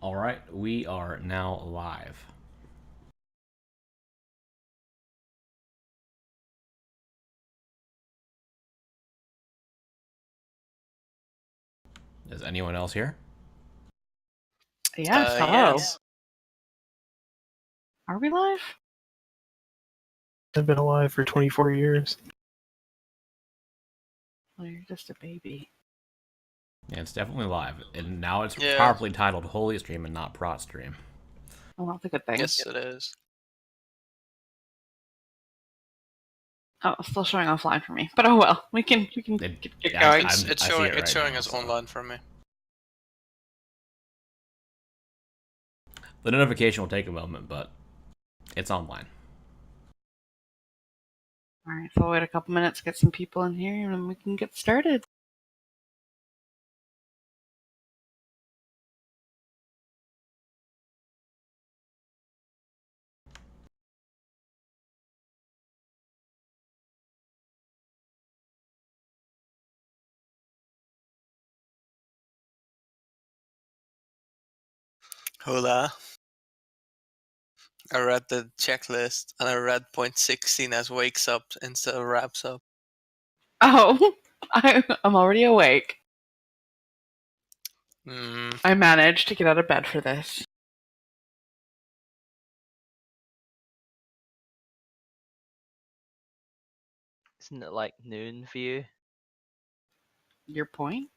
All right, we are now live. Is anyone else here? Yes, hello. Yes. Are we live? I've been alive for 24 years. Well, you're just a baby. Yeah, it's definitely live, and now it's Yeah. properly titled Holy Stream and not Prot Stream. Well, that's a good thing. Yes, it is. Oh, it's still showing offline for me. But oh well, we can get yeah, going. It's I see showing. it It's right showing now, us so. online for me. The notification will take a moment, but it's online. Alright, so we'll wait a couple minutes, get some people in here, and then we can get started. Hola. I read the checklist and I read point 16 as wakes up instead of wraps up. Oh, I'm already awake. Mm. I managed to get out of bed for this. Isn't it like noon for you? Your point?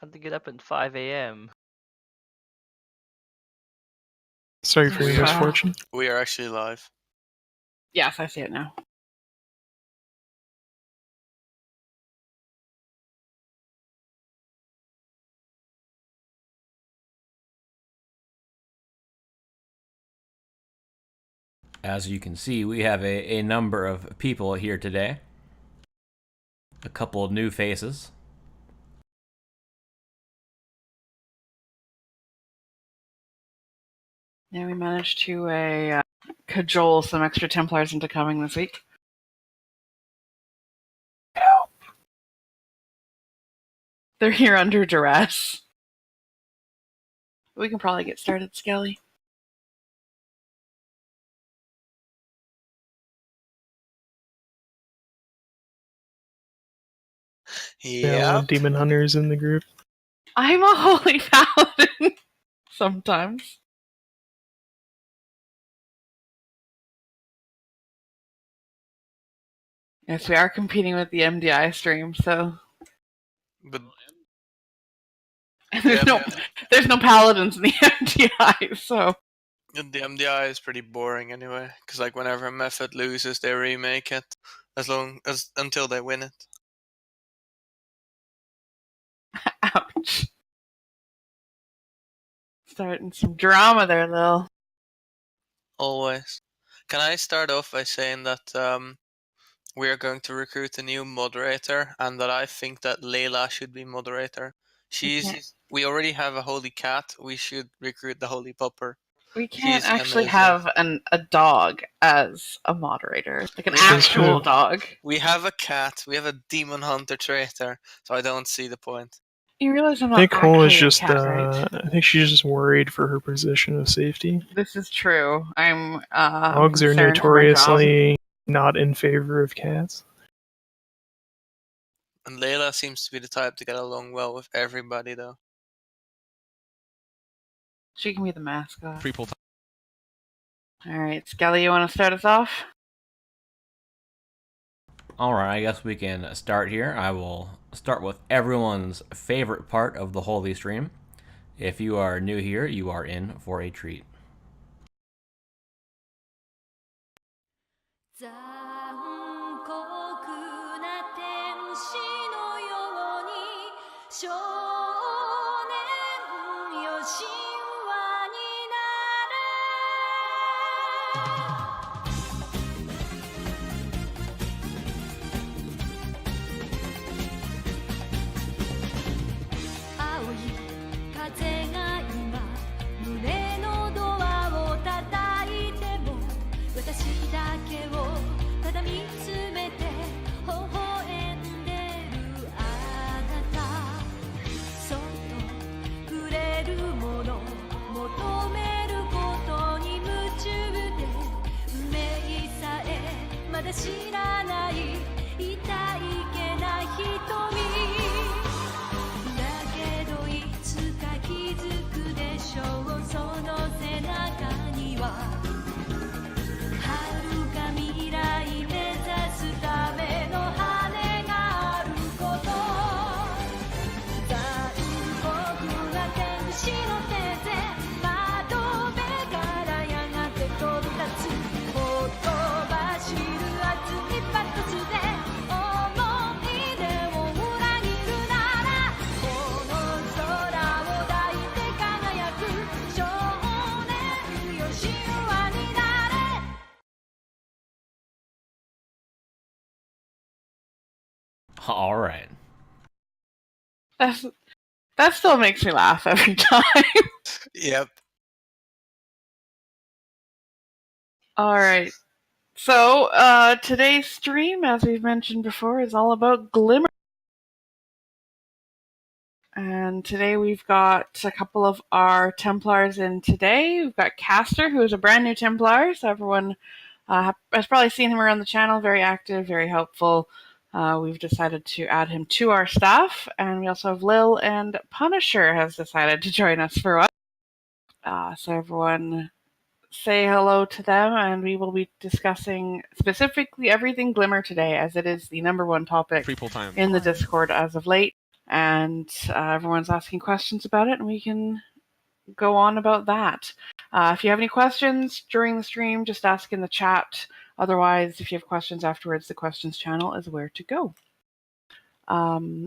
I had to get up at 5 a.m. Sorry for your Wow. misfortune. We are actually live. Yes, I see it now. As you can see, we have a number of people here today. A couple of new faces. Yeah, we managed to cajole some extra Templars into coming this week. Help. They're here under duress. We can probably get started, Skelly. Yeah. Demon hunters in the group. I'm a holy paladin. Sometimes. Yes, we are competing with the MDI stream, so But there's there's no paladins in the MDI, so the MDI is pretty boring anyway. Because like whenever a method loses, they remake it until they win it. ouch. Starting some drama there, Lil. Always. Can I start off by saying that we are going to recruit a new moderator, and that I think that Layla should be moderator. We already have a holy cat. We should recruit the holy pupper. We can't She's actually amazing. have a dog as a moderator, like an actual dog. We have a cat. We have a demon hunter traitor, so I don't see the point. You realize I'm I not think Cole is actually a just, cat, right? I think she's just worried for her position of safety. This is true. I'm Dogs are concerned for my job. notoriously not in favor of cats. And Layla seems to be the type to get along well with everybody, though. She can be the mascot. Alright, Skelly, you want to start us off? Alright, I guess we can start here. I will start with everyone's favorite part of the Holy Stream. If you are new here, you are in for a treat. All right. That still makes me laugh every time. Yep. All right. So today's stream, as we've mentioned before, is all about Glimmer. And today we've got a couple of our Templars in today. We've got Caster, who is a brand new Templar, so everyone has probably seen him around the channel. Very active, very helpful. We've decided to add him to our staff. And we also have Lil, and Punisher has decided to join us for us. So everyone say hello to them, and we will be discussing specifically everything Glimmer today, as it is the #1 topic in the Discord as of late. And everyone's asking questions about it, and we can go on about that. If you have any questions during the stream, just ask in the chat. Otherwise, if you have questions afterwards, the questions channel is where to go.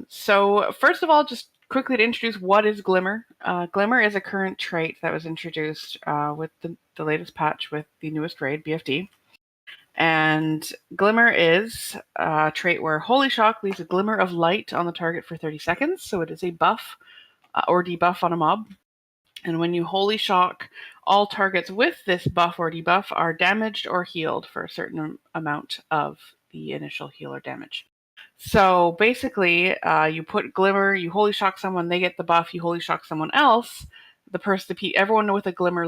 So first of all, just quickly to introduce what is Glimmer. Glimmer is a current trait that was introduced with the latest patch with the newest raid, BFD. And Glimmer is a trait where Holy Shock leaves a glimmer of light on the target for 30 seconds. So it is a buff or debuff on a mob. And when you Holy Shock, all targets with this buff or debuff are damaged or healed for a certain amount of the initial heal or damage. So basically, you put Glimmer, you Holy Shock someone, they get the buff, you Holy Shock someone else, everyone with a Glimmer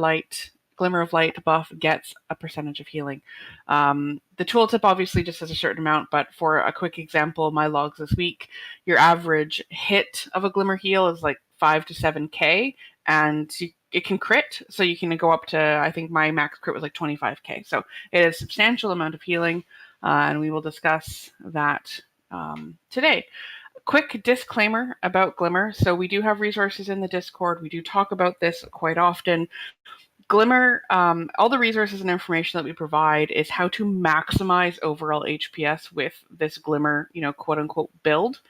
of Light buff gets a percentage of healing. The tooltip obviously just has a certain amount, but for a quick example, my logs this week, your average hit of a Glimmer heal is like 5 to 7k, and it can crit, so you can go up to, I think my max crit was like 25k. So it is a substantial amount of healing, and we will discuss that today. Quick disclaimer about Glimmer. So we do have resources in the Discord. We do talk about this quite often. Glimmer, all the resources and information that we provide is how to maximize overall HPS with this Glimmer, quote unquote build.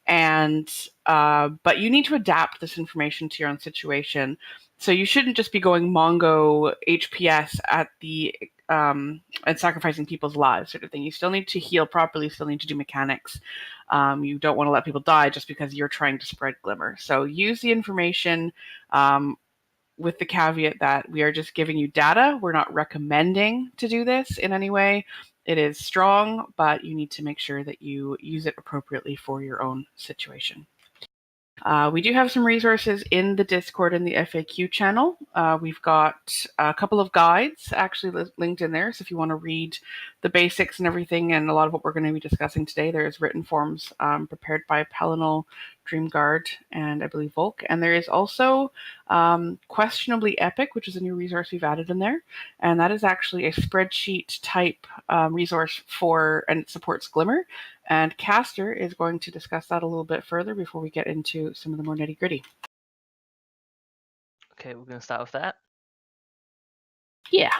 And but you need to adapt this information to your own situation. So you shouldn't just be going Mongo HPS at the and sacrificing people's lives, sort of thing. You still need to heal properly. You still need to do mechanics. You don't want to let people die just because you're trying to spread Glimmer. So use the information with the caveat that we are just giving you data. We're not recommending to do this in any way. It is strong, but you need to make sure that you use it appropriately for your own situation. We do have some resources in the Discord and the FAQ channel. We've got a couple of guides actually linked in there. So if you want to read the basics and everything, and a lot of what we're going to be discussing today, there's written forms prepared by Palinol, Dreamguard, and I believe Volk. And there is also Questionably Epic, which is a new resource we've added in there. And that is actually a spreadsheet type resource and it supports Glimmer. And Caster is going to discuss that a little bit further before we get into some of the more nitty gritty. Okay, we're going to start with that. Yeah.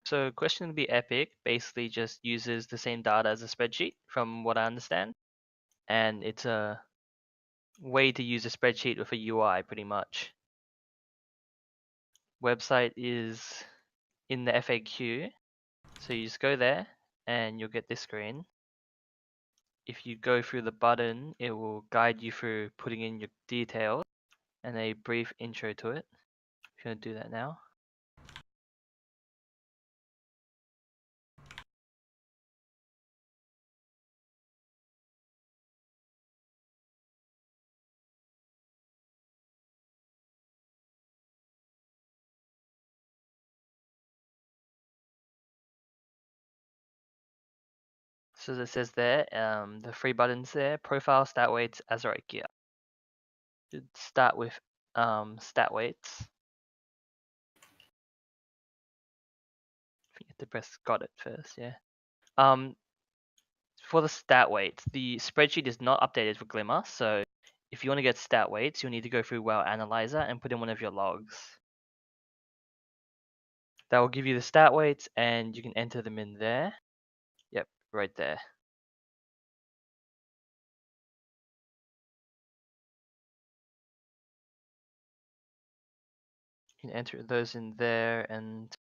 So Questionably Epic basically just uses the same data as a spreadsheet, from what I understand. And it's a way to use a spreadsheet with a UI, pretty much. Website is in the FAQ. So you just go there and you'll get this screen. If you go through the button, it will guide you through putting in your details and a brief intro to it. If you want to do that now. So as it says there, the 3 buttons there: profile, stat weights, Azurite gear. Should start with stat weights. You have to press got it first, yeah. For the stat weights, the spreadsheet is not updated for Glimmer, so if you want to get stat weights, you'll need to go through Well Analyzer and put in one of your logs. That will give you the stat weights, and you can enter them in there. Yep, right there. You can enter those in there, and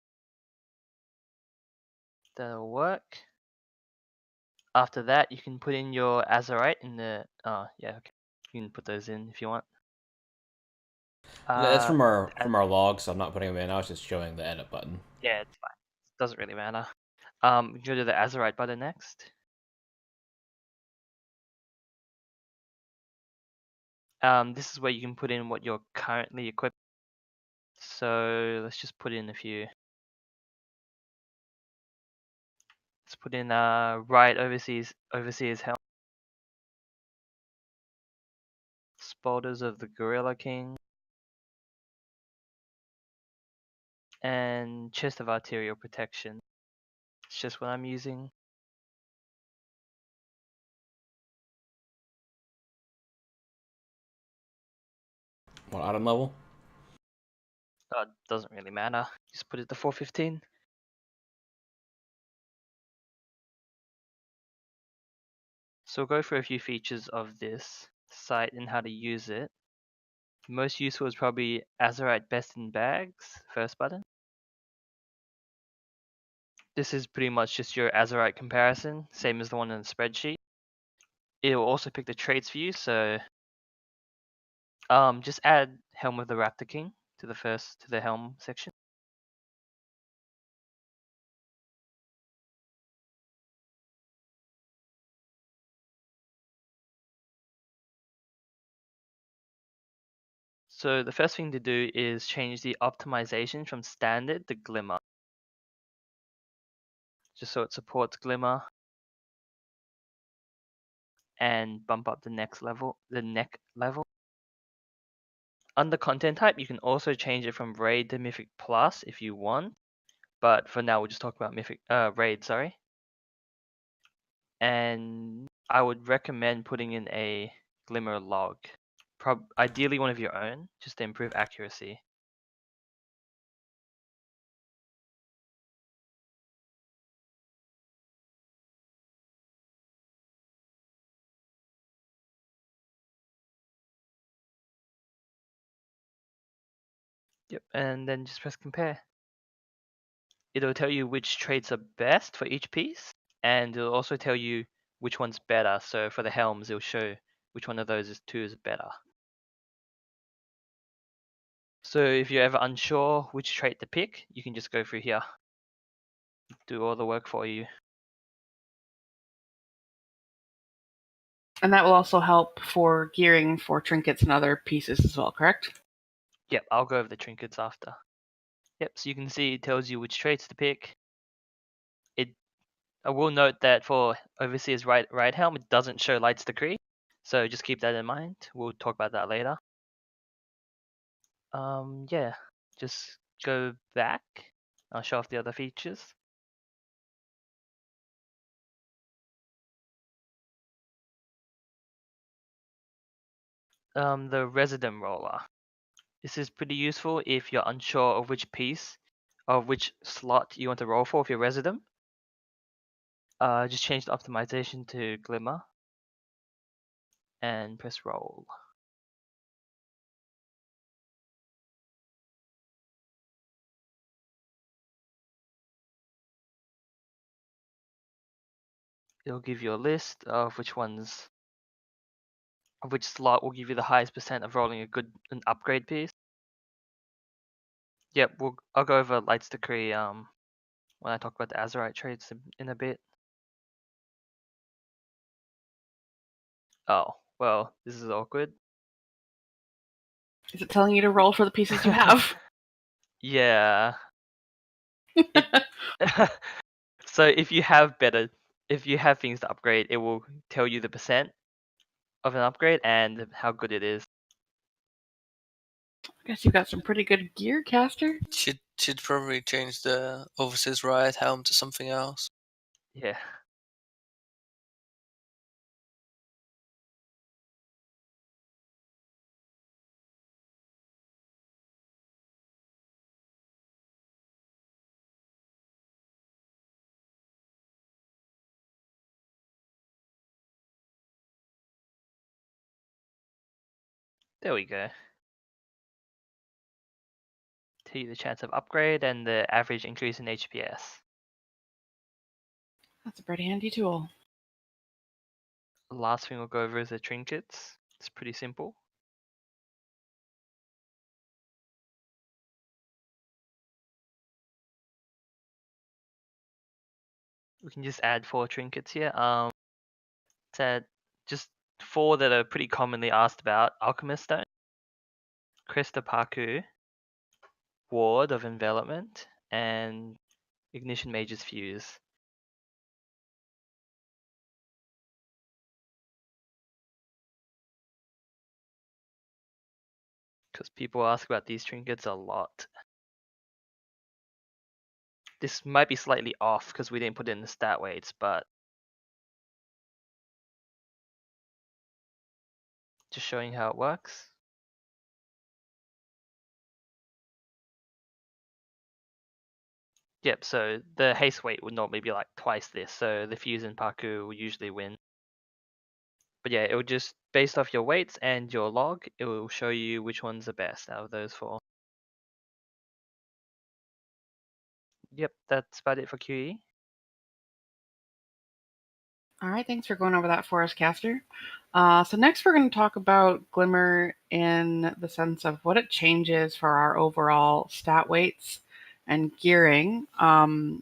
that'll work. After that, you can put in your azurite in the. Yeah, okay. You can put those in if you want. That's from our log, so I'm not putting them in. I was just showing the edit button. Yeah, it's fine. Doesn't really matter. Go to the azurite button next. This is where you can put in what you're currently equipped. So let's just put in a few. Let's put in Riot Overseer's helm. Spoilers of the Gorilla King. And Chest of Arterial Protection. It's just what I'm using. What item level? Doesn't really matter. Just put it to 415. So we'll go through a few features of this site and how to use it. Most useful is probably Azurite Best in Bags, first button. This is pretty much just your Azurite comparison, same as the one in the spreadsheet. It will also pick the traits for you, so just add Helm of the Raptor King to the helm section. So the first thing to do is change the optimization from standard to Glimmer, just so it supports Glimmer, and bump up the neck level. Under content type, you can also change it from Raid to Mythic Plus if you want, but for now we'll just talk about Mythic Raid, sorry. And I would recommend putting in a Glimmer log, ideally one of your own, just to improve accuracy. Yep, and then just press compare. It'll tell you which traits are best for each piece, and it'll also tell you which one's better. So for the helms, it'll show which one of those two is better. So if you're ever unsure which trait to pick, you can just go through here. Do all the work for you. And that will also help for gearing for trinkets and other pieces as well, correct? Yep, I'll go over the trinkets after. Yep, so you can see it tells you which traits to pick. I will note that for Overseer's right helm, it doesn't show Light's Decree, so just keep that in mind. We'll talk about that later. Yeah, just go back. I'll show off the other features. The Resident Roller. This is pretty useful if you're unsure of which piece, of which slot you want to roll for if you're Resident. Just change the optimization to Glimmer and press roll. It'll give you a list of which slot will give you the highest percent of rolling an upgrade piece. Yep, I'll go over Light's Decree when I talk about the Azurite traits in a bit. Oh, well, this is awkward. Is it telling you to roll for the pieces you have? Yeah. So if you have things to upgrade, it will tell you the percent of an upgrade and how good it is. I guess you've got some pretty good gear, Caster. Should probably change the Overseer's Riot helm to something else. Yeah. There we go. Tell you the chance of upgrade and the average increase in HPS. That's a pretty handy tool. the last thing we'll go over is the trinkets. It's pretty simple. We can just add 4 trinkets here. To add just 4 that are pretty commonly asked about: Alchemist Stone, Cresta Paku, Ward of Envelopment, and Ignition Mage's Fuse. Because people ask about these trinkets a lot. This might be slightly off because we didn't put it in the stat weights, but just showing how it works. Yep, so the haste weight would normally be like twice this, so the Fuse and Paku will usually win. But yeah, it will just, based off your weights and your log, it will show you which one's the best out of those 4. Yep, that's about it for QE. All right, thanks for going over that for us, Caster. So next we're going to talk about Glimmer in the sense of what it changes for our overall stat weights and gearing,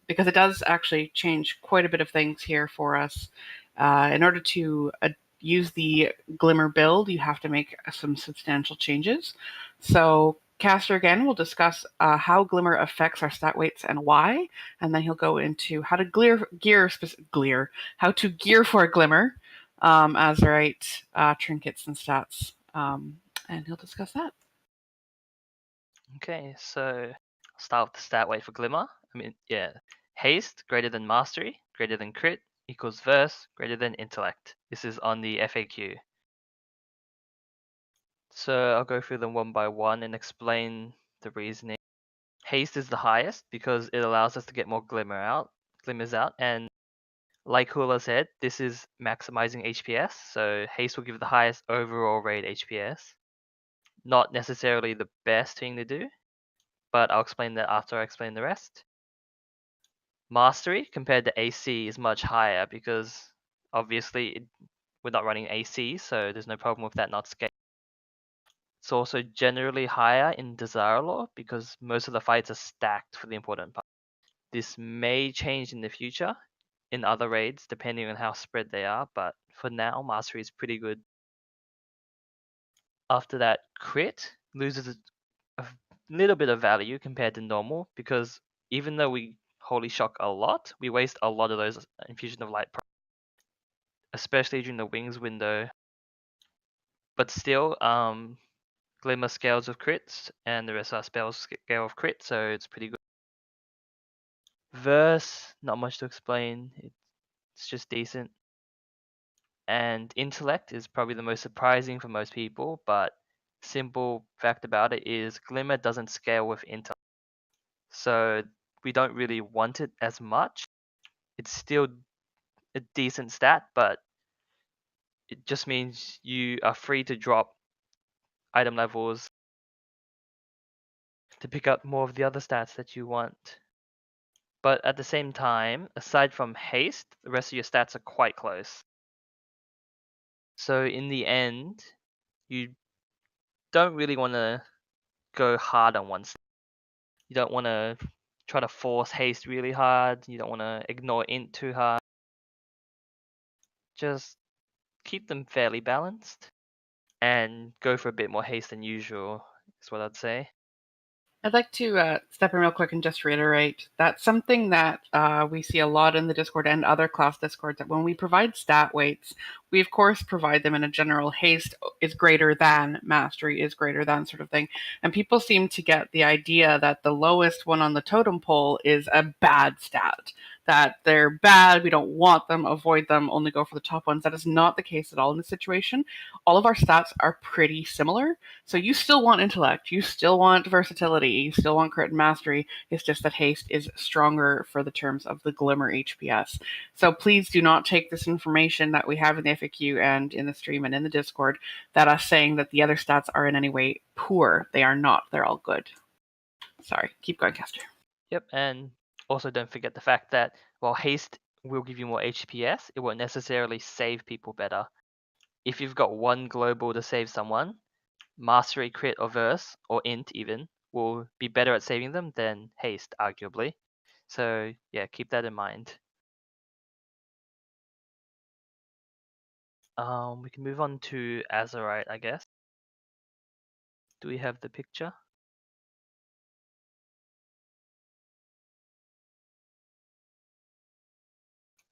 because it does actually change quite a bit of things here for us. In order to use the Glimmer build, you have to make some substantial changes. So Caster again will discuss how Glimmer affects our stat weights and why, and then he'll go into how to gear for a Glimmer as the right trinkets and stats, and he'll discuss that. Okay, so I'll start with the stat weight for Glimmer. Haste greater than Mastery, greater than Crit, equals Verse, greater than Intellect. This is on the FAQ. So I'll go through them one by one and explain the reasoning. Haste is the highest because it allows us to get more glimmers out, and like Hula said, this is maximizing HPS, so haste will give the highest overall raid HPS. Not necessarily the best thing to do, but I'll explain that after I explain the rest. Mastery compared to AC is much higher because obviously we're not running AC, so there's no problem with that not scaling. It's also generally higher in Desire Law because most of the fights are stacked for the important part. This may change in the future in other raids depending on how spread they are, but for now Mastery is pretty good. After that, Crit loses a little bit of value compared to normal because even though we Holy Shock a lot, we waste a lot of those Infusion of Light, especially during the Wings window. But still, Glimmer scales of crits and the rest of our spells scale of crit, so it's pretty good. Verse, not much to explain, it's just decent. And Intellect is probably the most surprising for most people, but simple fact about it is Glimmer doesn't scale with Intellect. So we don't really want it as much. It's still a decent stat, but it just means you are free to drop item levels to pick up more of the other stats that you want. But at the same time, aside from haste, the rest of your stats are quite close. So in the end, you don't really want to go hard on one stat. You don't want to try to force haste really hard. You don't want to ignore int too hard. Just keep them fairly balanced and go for a bit more haste than usual is what I'd say. I'd like to step in real quick and just reiterate that's something that we see a lot in the Discord and other class Discords, that when we provide stat weights, we of course provide them in a general haste is greater than, mastery is greater than sort of thing. And people seem to get the idea that the lowest one on the totem pole is a bad stat, that they're bad, we don't want them, avoid them, only go for the top ones. That is not the case at all in this situation. All of our stats are pretty similar. So you still want intellect, you still want versatility, you still want crit and mastery. It's just that haste is stronger for the terms of the Glimmer HPS. So please do not take this information that we have in the FAQ and in the stream and in the Discord that us saying that the other stats are in any way poor. They are not. They're all good. Sorry. Keep going, Caster. Yep, and also don't forget the fact that while haste will give you more HPS, it won't necessarily save people better. if you've got one global to save someone, Mastery, Crit, or Verse, or Int even, will be better at saving them than Haste, arguably. So yeah, keep that in mind. We can move on to Azurite, I guess. Do we have the picture?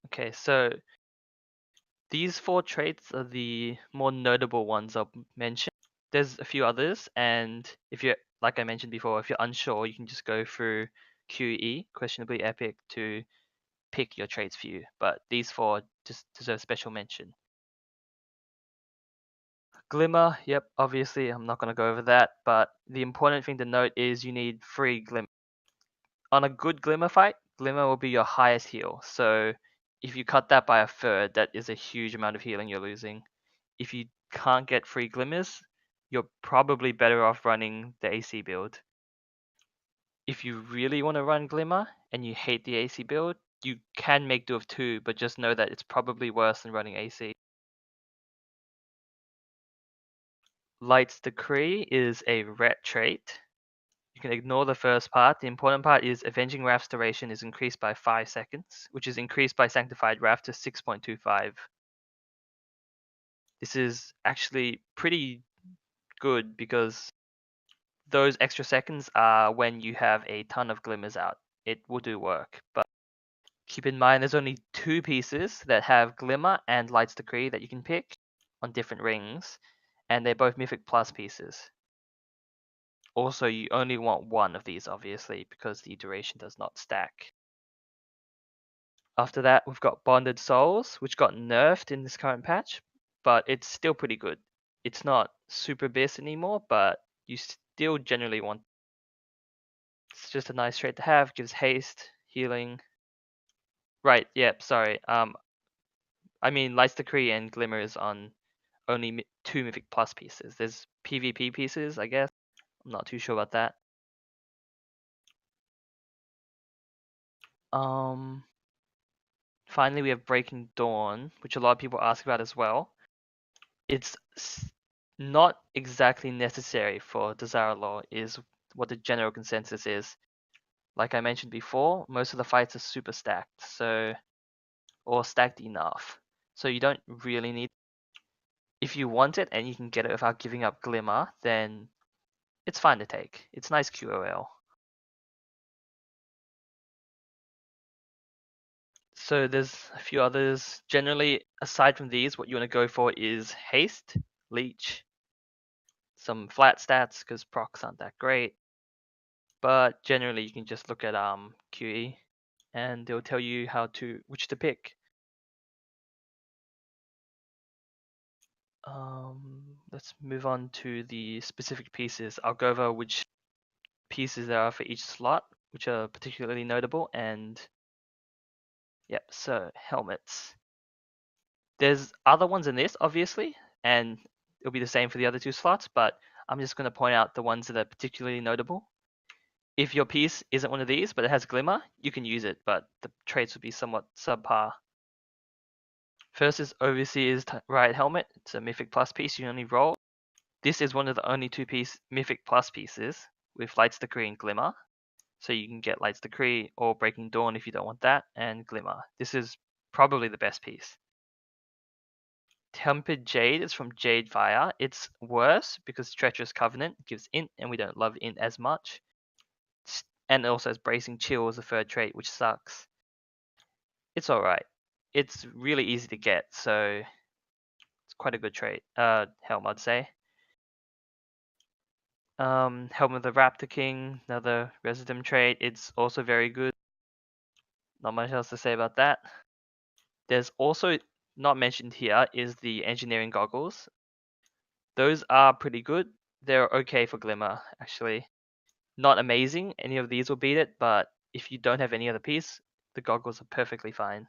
Okay, so these 4 traits are the more notable ones I'll mention. There's a few others, and if you're, like I mentioned before, if you're unsure, you can just go through QE, Questionably Epic, to pick your traits for you. But these 4 just deserve special mention. Glimmer, yep, obviously I'm not going to go over that, but the important thing to note is you need 3 Glimmer. On a good Glimmer fight, Glimmer will be your highest heal, so if you cut that by a third, that is a huge amount of healing you're losing. If you can't get 3 Glimmers, you're probably better off running the AC build. If you really want to run Glimmer and you hate the AC build, you can make do of 2, but just know that it's probably worse than running AC. Light's Decree is a ret trait. You can ignore the first part. The important part is Avenging Wrath's duration is increased by 5 seconds, which is increased by Sanctified Wrath to 6.25. This is actually pretty good because those extra seconds are when you have a ton of Glimmers out. It will do work, but keep in mind there's only 2 pieces that have Glimmer and Light's Decree that you can pick on different rings, and they're both Mythic Plus pieces. Also, you only want 1 of these, obviously, because the duration does not stack. After that, we've got Bonded Souls, which got nerfed in this current patch, but it's still pretty good. It's not super abyss anymore, but you still generally want. It's just a nice trait to have. Gives haste, healing. Right. Yep. Sorry. I mean, Light's Decree and Glimmer is on only 2 Mythic Plus pieces. There's PvP pieces, I guess. I'm not too sure about that. Finally, we have Breaking Dawn, which a lot of people ask about as well. It's not exactly necessary for Desire Law, is what the general consensus is. Like I mentioned before, most of the fights are super stacked, or stacked enough. So you don't really need. If you want it and you can get it without giving up Glimmer, then it's fine to take. It's nice QOL. So there's a few others. Generally, aside from these, what you want to go for is Haste, Leech, some flat stats because procs aren't that great. But generally, you can just look at QE, and they'll tell you which to pick. Let's move on to the specific pieces. I'll go over which pieces there are for each slot, which are particularly notable, and yep, so helmets. There's other ones in this, obviously, and it'll be the same for the other 2 slots, but I'm just going to point out the ones that are particularly notable. If your piece isn't one of these, but it has Glimmer, you can use it, but the traits would be somewhat subpar. First is Overseer's Riot Helmet. It's a Mythic Plus piece you only roll. This is one of the only 2-piece Mythic Plus pieces with Light's Decree and Glimmer. So you can get Light's Decree or Breaking Dawn if you don't want that, and Glimmer. This is probably the best piece. Tempered Jade is from Jade Fire. It's worse because Treacherous Covenant gives Int, and we don't love Int as much. And it also has Bracing Chill as a 3rd trait, which sucks. It's alright. It's really easy to get, so it's quite a good trait. Helm, I'd say. Helm of the Raptor King, another Resident trait. It's also very good. Not much else to say about that. There's also, not mentioned here, is the Engineering Goggles. Those are pretty good. They're okay for Glimmer, actually. Not amazing, any of these will beat it, but if you don't have any other piece, the goggles are perfectly fine.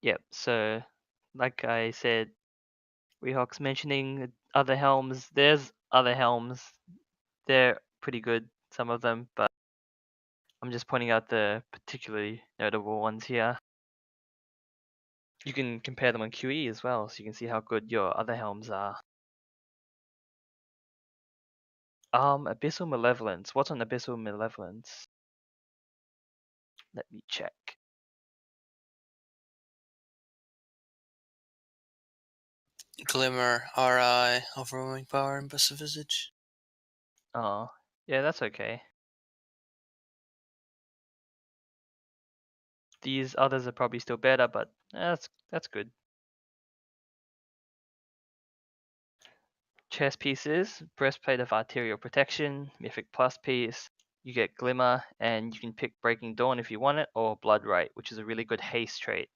Yep, so like I said, Rehawk's mentioning other helms. There's other helms. They're pretty good, some of them, but I'm just pointing out the particularly notable ones here. You can compare them on QE as well, so you can see how good your other helms are. Abyssal Malevolence. What's on Abyssal Malevolence? Let me check. Glimmer, RI, overwhelming power, and passive visage. Oh, yeah, that's okay. These others are probably still better, but that's good. Chest pieces, breastplate of arterial protection, mythic plus piece. You get Glimmer, and you can pick Breaking Dawn if you want it, or Blood Right, which is a really good haste trait.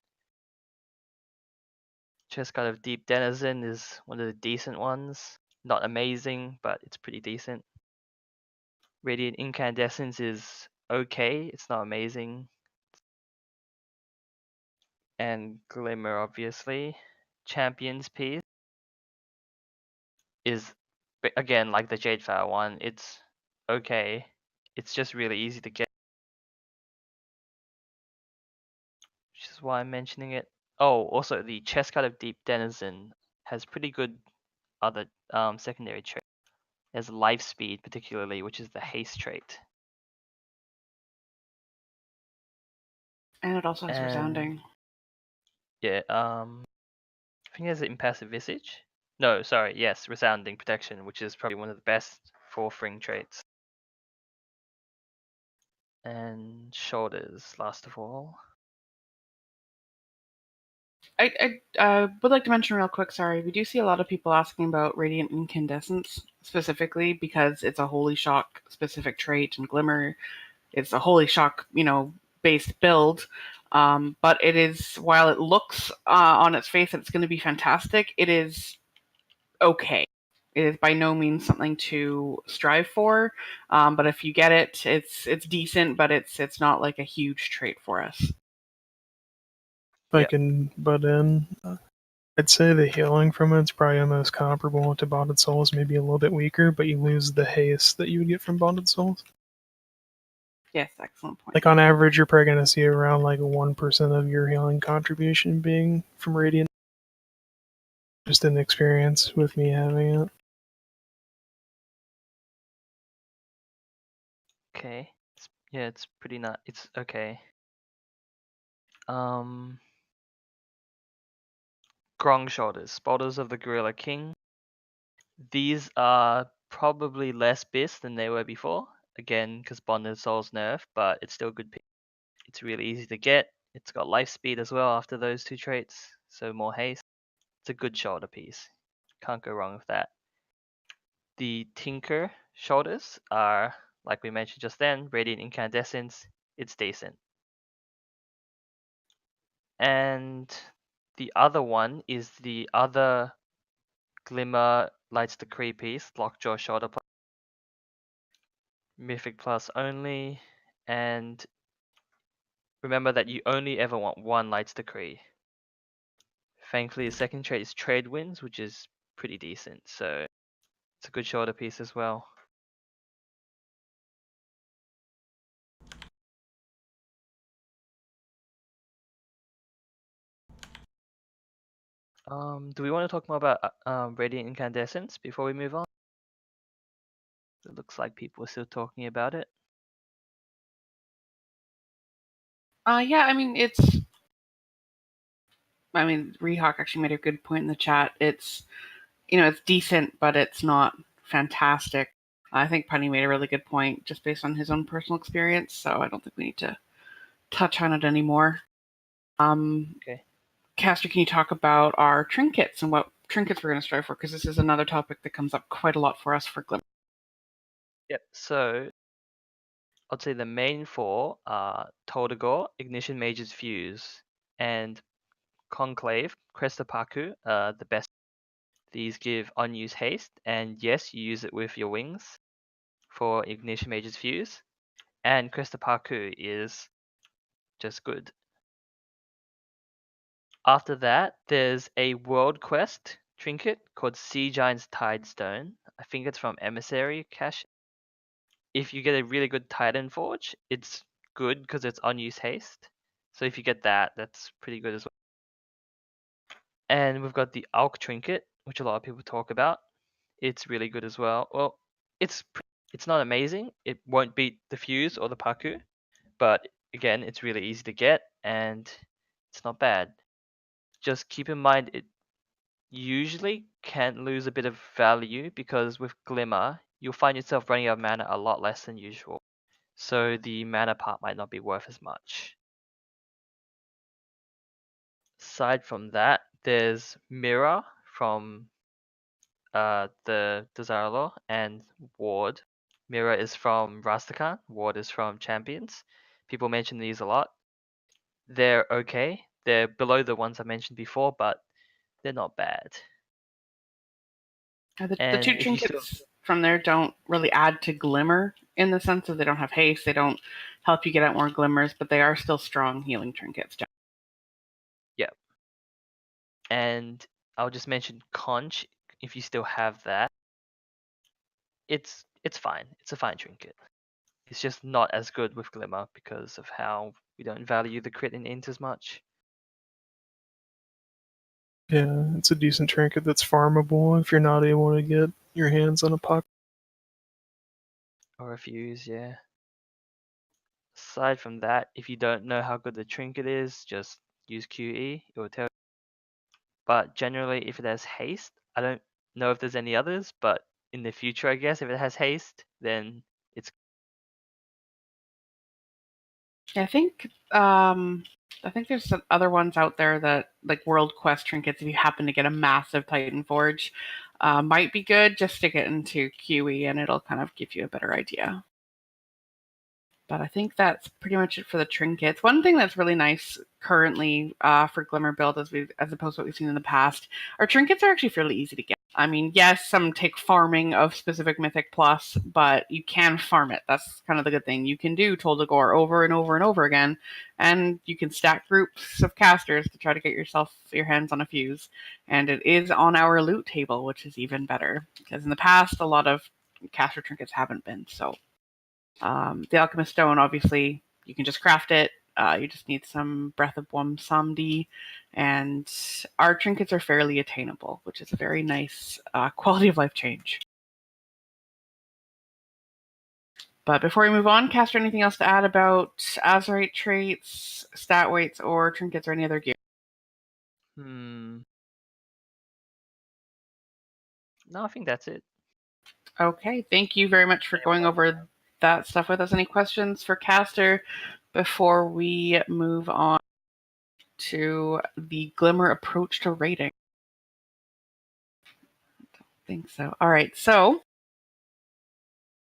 Chest Guard of Deep Denizen is one of the decent ones. Not amazing, but it's pretty decent. Radiant Incandescence is okay, it's not amazing. And Glimmer, obviously. Champion's piece is, again, like the Jadefire one, it's okay. It's just really easy to get, which is why I'm mentioning it. Oh, also the Chest Guard of Deep Denizen has pretty good other secondary traits. There's life speed particularly, which is the haste trait. And it also has And resounding. yeah, I think there's impassive visage. No, sorry, yes, resounding protection, which is probably one of the best 4th-ring traits. And shoulders, last of all. I would like to mention real quick, sorry, we do see a lot of people asking about Radiant Incandescence specifically because it's a Holy Shock specific trait, and Glimmer is a Holy Shock, based build. But it is, while it looks on its face that it's going to be fantastic, it is okay. It is by no means something to strive for. But if you get it, it's decent, but it's not like a huge trait for us. If I can butt in, I'd say the healing from it's probably almost comparable to Bonded Souls, maybe a little bit weaker, but you lose the haste that you would get from Bonded Souls. Yes, excellent point. Like on average, you're probably going to see around like 1% of your healing contribution being from Radiant. Just an experience with me having it. Okay. Yeah, it's pretty not. It's okay. Grong shoulders, Spotters of the Gorilla King. These are probably less bis than they were before. Again, because Bonded Souls nerf, but it's still a good piece. It's really easy to get. It's got life speed as well after those 2 traits, so more haste. It's a good shoulder piece. Can't go wrong with that. The Tinker shoulders are, like we mentioned just then, Radiant Incandescence. It's decent. And the other one is the other Glimmer Lights Decree piece, Lockjaw Shoulder Plus. Mythic Plus only, and remember that you only ever want 1 Lights Decree. Thankfully, the second trait is Trade Winds, which is pretty decent, so it's a good shoulder piece as well. Do we want to talk more about Radiant Incandescence before we move on? It looks like people are still talking about it. Yeah, Rehawk actually made a good point in the chat. It's decent, but it's not fantastic. I think Punny made a really good point just based on his own personal experience, so I don't think we need to touch on it anymore. Okay. Caster, can you talk about our trinkets and what trinkets we're going to strive for? Because this is another topic that comes up quite a lot for us for Glimmer. Yep, so I'd say the main 4 are Toldagor, Ignition Mage's Fuse, and Conclave, Crestapaku, the best. These give unused haste, and yes, you use it with your wings for Ignition Mage's Fuse, and Crestapaku is just good. After that, there's a world quest trinket called Sea Giant's Tidestone. I think it's from Emissary Cache. If you get a really good Titan Forge, it's good because it's unused haste. So if you get that, that's pretty good as well. And we've got the Alk Trinket, which a lot of people talk about. It's really good as well. Well, it's not amazing. It won't beat the Fuse or the Paku, but again, it's really easy to get and it's not bad. Just keep in mind it usually can lose a bit of value because with Glimmer, you'll find yourself running out of mana a lot less than usual. So the mana part might not be worth as much. Aside from that, there's Mirror from the Desire Law and Ward. Mirror is from Rastakhan, Ward is from Champions. People mention these a lot. They're okay. They're below the ones I mentioned before, but they're not bad. The two trinkets from there don't really add to Glimmer in the sense that they don't have haste, they don't help you get out more glimmers, but they are still strong healing trinkets. Yeah. And I'll just mention Conch, if you still have that. It's fine. It's a fine trinket. It's just not as good with Glimmer because of how we don't value the crit and int as much. Yeah, it's a decent trinket that's farmable if you're not able to get your hands on a puck. Or a Fuse, yeah. Aside from that, if you don't know how good the trinket is, just use QE, it will tell you. But generally, if it has haste, I don't know if there's any others, but in the future, I guess, if it has haste, then it's... Yeah, I think there's some other ones out there that, like World Quest trinkets, if you happen to get a massive Titan Forge, might be good just to get into QE and it'll kind of give you a better idea. But I think that's pretty much it for the trinkets. One thing that's really nice currently for Glimmer build, as opposed to what we've seen in the past, our trinkets are actually fairly easy to get. I mean, yes, some take farming of specific Mythic Plus, but you can farm it. That's kind of the good thing. You can do Toll de Gore over and over and over again, and you can stack groups of casters to try to get your hands on a Fuse. And it is on our loot table, which is even better, because in the past, a lot of caster trinkets haven't been, so... the Alchemist Stone, obviously, you can just craft it. You just need some Breath of Wum Samdi, and our trinkets are fairly attainable, which is a very nice quality of life change. But before we move on, Caster, anything else to add about Azurite traits, stat weights, or trinkets, or any other gear? No, I think that's it. Okay, thank you very much for going over that stuff with us. Any questions for Caster before we move on to the Glimmer approach to rating? I don't think so. All right, so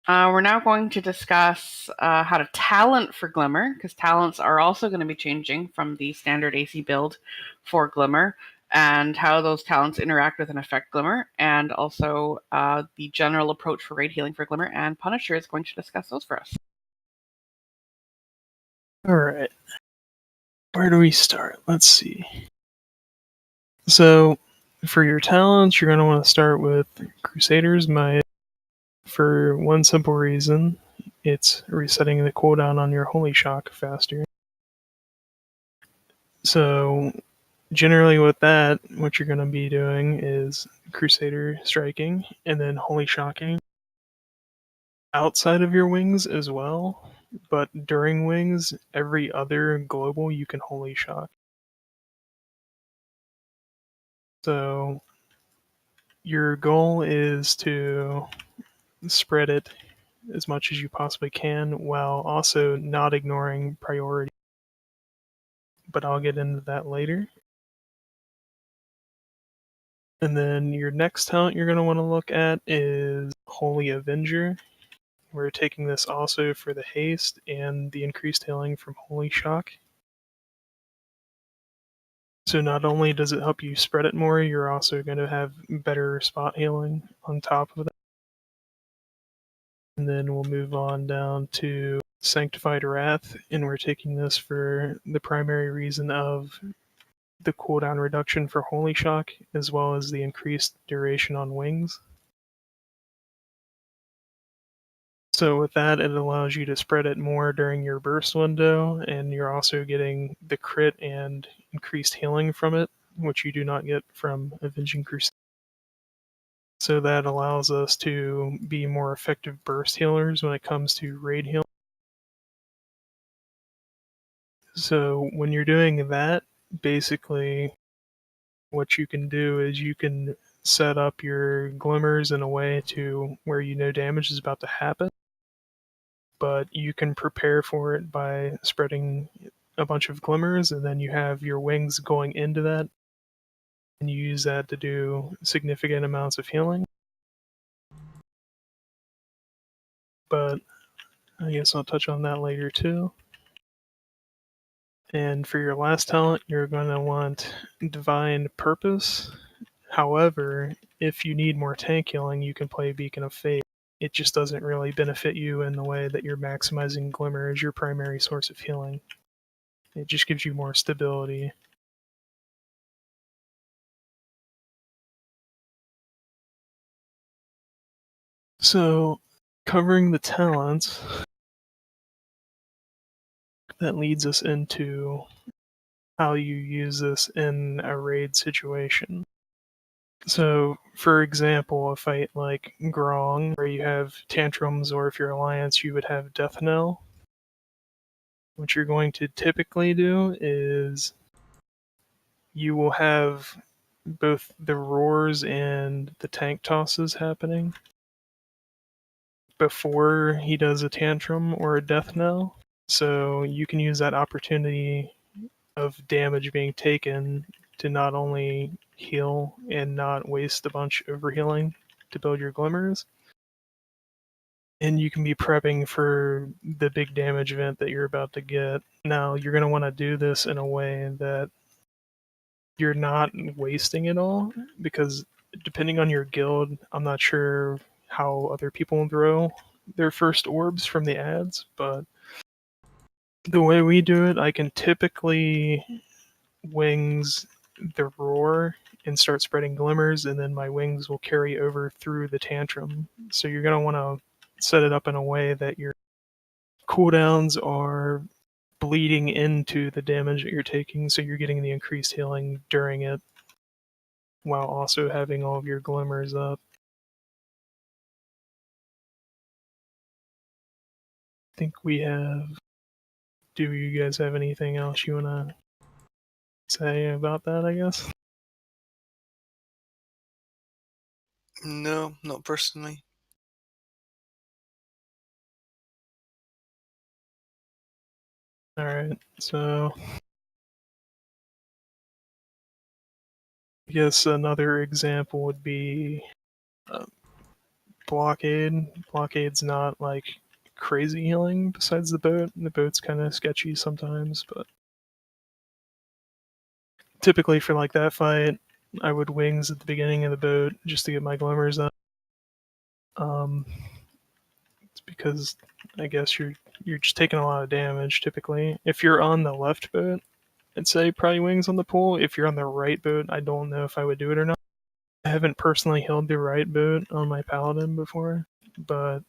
we're now going to discuss how to talent for Glimmer, because talents are also going to be changing from the standard AC build for Glimmer, and how those talents interact with and affect Glimmer, and also the general approach for raid healing for Glimmer, and Punisher is going to discuss those for us. Alright. Where do we start? Let's see. So, for your talents, you're going to want to start with Crusader's Might. For one simple reason, it's resetting the cooldown on your Holy Shock faster. So, generally with that, what you're going to be doing is Crusader striking and then Holy Shocking outside of your wings as well, but during wings, every other global you can Holy Shock. So your goal is to spread it as much as you possibly can while also not ignoring priority. But I'll get into that later. And then your next talent you're going to want to look at is Holy Avenger. We're taking this also for the haste and the increased healing from Holy Shock. So not only does it help you spread it more, you're also going to have better spot healing on top of that. And then we'll move on down to Sanctified Wrath, and we're taking this for the primary reason of the cooldown reduction for Holy Shock, as well as the increased duration on wings. So with that, it allows you to spread it more during your burst window, and you're also getting the crit and increased healing from it, which you do not get from Avenging Crusade. So that allows us to be more effective burst healers when it comes to raid healing. So when you're doing that, basically what you can do is you can set up your glimmers in a way to where you know damage is about to happen, but you can prepare for it by spreading a bunch of glimmers, and then you have your wings going into that, and you use that to do significant amounts of healing. But I guess I'll touch on that later too. And for your last talent, you're going to want Divine Purpose. However, if you need more tank healing, you can play Beacon of Fate. It just doesn't really benefit you in the way that you're maximizing Glimmer as your primary source of healing. It just gives you more stability. So, covering the talents, that leads us into how you use this in a raid situation. So, for example, a fight like Grong, where you have Tantrums, or if you're Alliance, you would have Death Knell. What you're going to typically do is you will have both the roars and the tank tosses happening before he does a tantrum or a death knell. So you can use that opportunity of damage being taken to not only heal and not waste a bunch overhealing to build your glimmers, and you can be prepping for the big damage event that you're about to get. Now, you're going to want to do this in a way that you're not wasting it all, because depending on your guild, I'm not sure how other people throw their first orbs from the ads, but the way we do it, I can typically wings the roar and start spreading glimmers, and then my wings will carry over through the tantrum. So you're going to want to set it up in a way that your cooldowns are bleeding into the damage that you're taking, so you're getting the increased healing during it, while also having all of your glimmers up. I think we have... Do you guys have anything else you want to say about that, I guess? No, not personally. Alright, so I guess another example would be Blockade. Blockade's not like crazy healing besides the boat. The boat's kind of sketchy sometimes, but typically for like that fight, I would wings at the beginning of the boat just to get my glimmers up. It's because I guess you're just taking a lot of damage typically. If you're on the left boat, I'd say probably wings on the pool. If you're on the right boat, I don't know if I would do it or not. I haven't personally held the right boat on my paladin before, but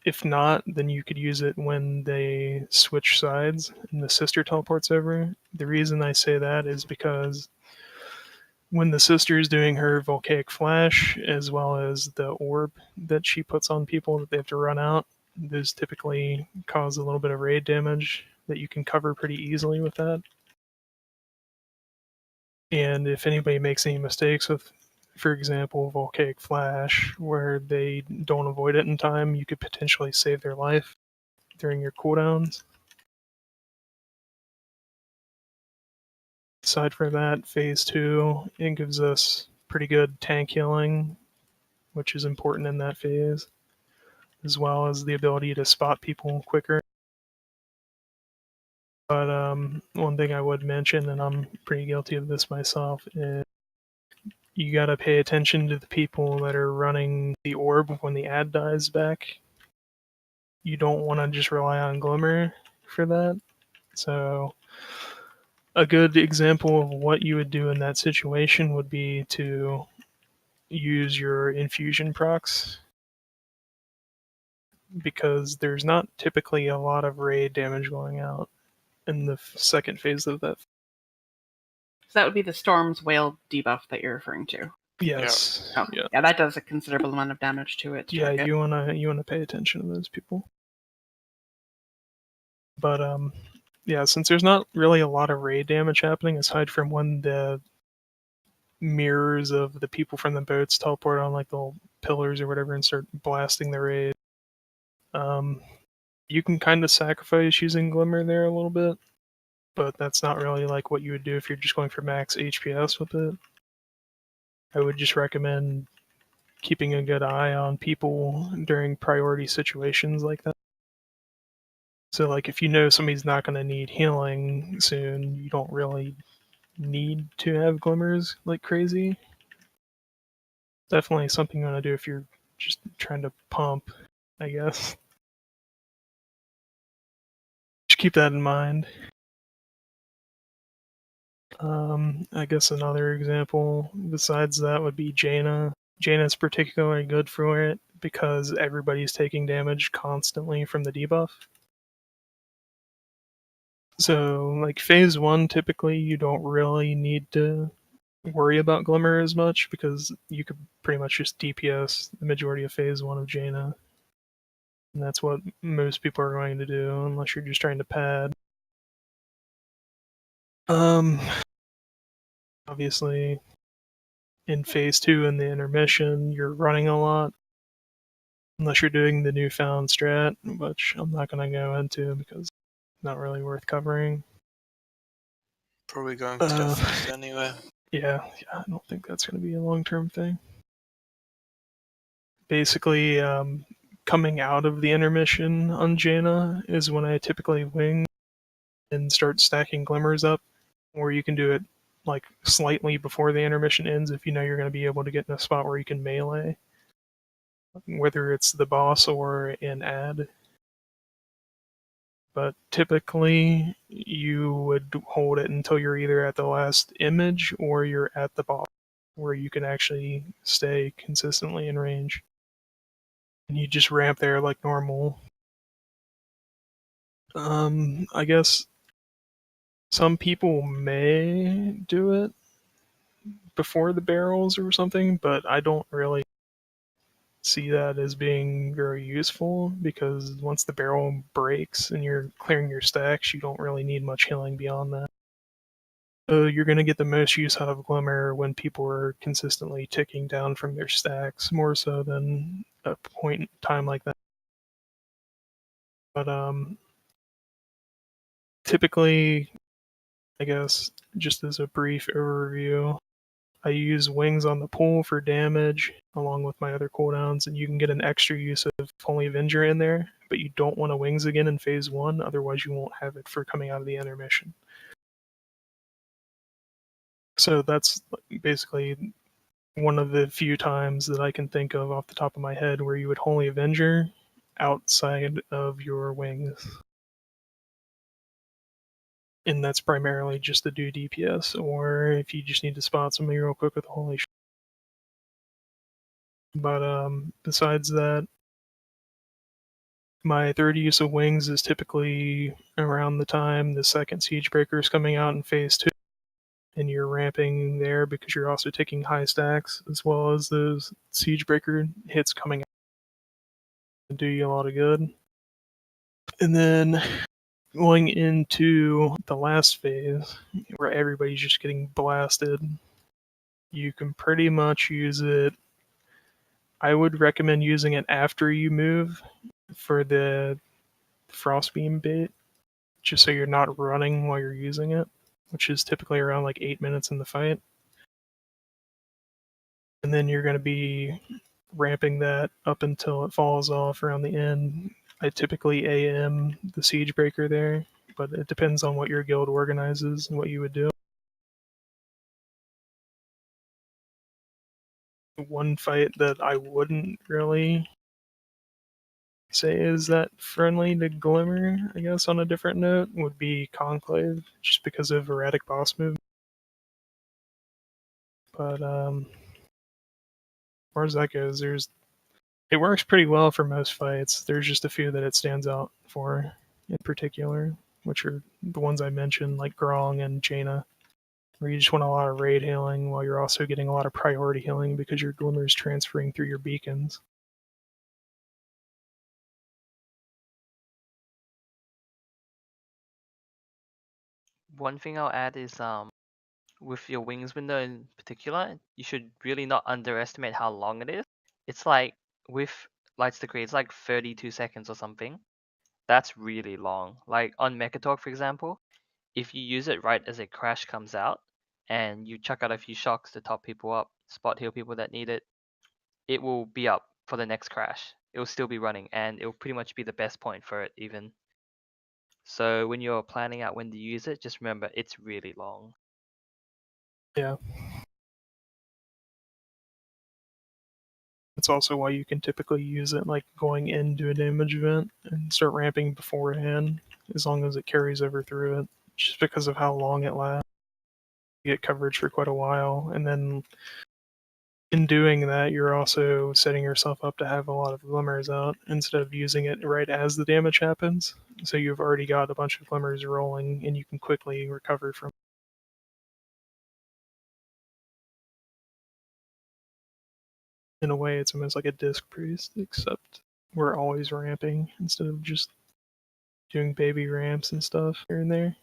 if not, then you could use it when they switch sides and the sister teleports over. The reason I say that is because when the sister is doing her volcanic flash, as well as the orb that she puts on people that they have to run out, those typically cause a little bit of raid damage that you can cover pretty easily with that. And if anybody makes any mistakes with, for example, volcanic flash, where they don't avoid it in time, you could potentially save their life during your cooldowns. Aside from that, phase 2, it gives us pretty good tank healing, which is important in that phase, as well as the ability to spot people quicker. But one thing I would mention, and I'm pretty guilty of this myself, is you gotta pay attention to the people that are running the orb when the ad dies back. You don't want to just rely on Glimmer for that. So a good example of what you would do in that situation would be to use your infusion procs. because there's not typically a lot of raid damage going out in the second phase of that. So that would be the Storm's Whale debuff that you're referring to. Yes. Oh, Yeah. yeah, that does a considerable amount of damage to it. Yeah, you wanna pay attention to those people. But yeah, since there's not really a lot of raid damage happening aside from when the mirrors of the people from the boats teleport on like the little pillars or whatever and start blasting the raid. You can kind of sacrifice using Glimmer there a little bit, but that's not really like what you would do if you're just going for max HPS with it. I would just recommend keeping a good eye on people during priority situations like that. So like if you know somebody's not going to need healing soon, you don't really need to have glimmers like crazy. Definitely something you want to do if you're just trying to pump, I guess. Just keep that in mind. I guess another example besides that would be Jaina. Jaina's particularly good for it because everybody's taking damage constantly from the debuff. So, like phase 1, typically you don't really need to worry about Glimmer as much because you could pretty much just DPS the majority of phase 1 of Jaina. And that's what most people are going to do unless you're just trying to pad. Obviously, in phase 2 in the intermission, you're running a lot. Unless you're doing the newfound strat, which I'm not going to go into because it's not really worth covering. Probably going to affect anyway. Yeah, I don't think that's going to be a long-term thing. Basically, coming out of the intermission on Jaina is when I typically wing and start stacking glimmers up, or you can do it like slightly before the intermission ends if you know you're going to be able to get in a spot where you can melee, whether it's the boss or an ad. But typically you would hold it until you're either at the last image or you're at the boss, where you can actually stay consistently in range. And you just ramp there like normal. I guess some people may do it before the barrels or something, but I don't really see that as being very useful because once the barrel breaks and you're clearing your stacks, you don't really need much healing beyond that. So you're going to get the most use out of Glimmer when people are consistently ticking down from their stacks, more so than a point in time like that. But typically, I guess, just as a brief overview, I use wings on the pool for damage along with my other cooldowns, and you can get an extra use of Holy Avenger in there, but you don't want to wings again in phase 1, otherwise you won't have it for coming out of the intermission. So that's basically one of the few times that I can think of off the top of my head where you would Holy Avenger outside of your wings. And that's primarily just to do DPS, or if you just need to spot somebody real quick with Holy Sh. But besides that, my third use of wings is typically around the time the second Siegebreaker is coming out in phase 2, and you're ramping there because you're also taking high stacks as well as those Siegebreaker hits coming out and do you a lot of good. And then going into the last phase, where everybody's just getting blasted, you can pretty much use it. I would recommend using it after you move for the Frostbeam bait, just so you're not running while you're using it, which is typically around like 8 minutes in the fight. And then you're going to be ramping that up until it falls off around the end. I typically AM the Siegebreaker there, but it depends on what your guild organizes and what you would do. One fight that I wouldn't really say is that friendly to Glimmer, I guess, on a different note, would be Conclave, just because of erratic boss move. But as far as that goes, there's It works pretty well for most fights. There's just a few that it stands out for in particular, which are the ones I mentioned, like Grong and Jaina, where you just want a lot of raid healing while you're also getting a lot of priority healing because your Glimmer is transferring through your beacons. One thing I'll add is with your wings window in particular, you should really not underestimate how long it is. It's like with Light's Decree, it's like 32 seconds or something. That's really long. Like on Mechatalk, for example, if you use it right as a crash comes out and you chuck out a few shocks to top people up, spot heal people that need it, it will be up for the next crash. It will still be running and it will pretty much be the best point for it even. So when you're planning out when to use it, just remember it's really long. Yeah. That's also why you can typically use it like going into a damage event and start ramping beforehand, as long as it carries over through it, just because of how long it lasts. You get coverage for quite a while, and then in doing that, you're also setting yourself up to have a lot of glimmers out instead of using it right as the damage happens. So you've already got a bunch of glimmers rolling, and you can quickly recover from. In a way, it's almost like a disc priest, except we're always ramping instead of just doing baby ramps and stuff here and there.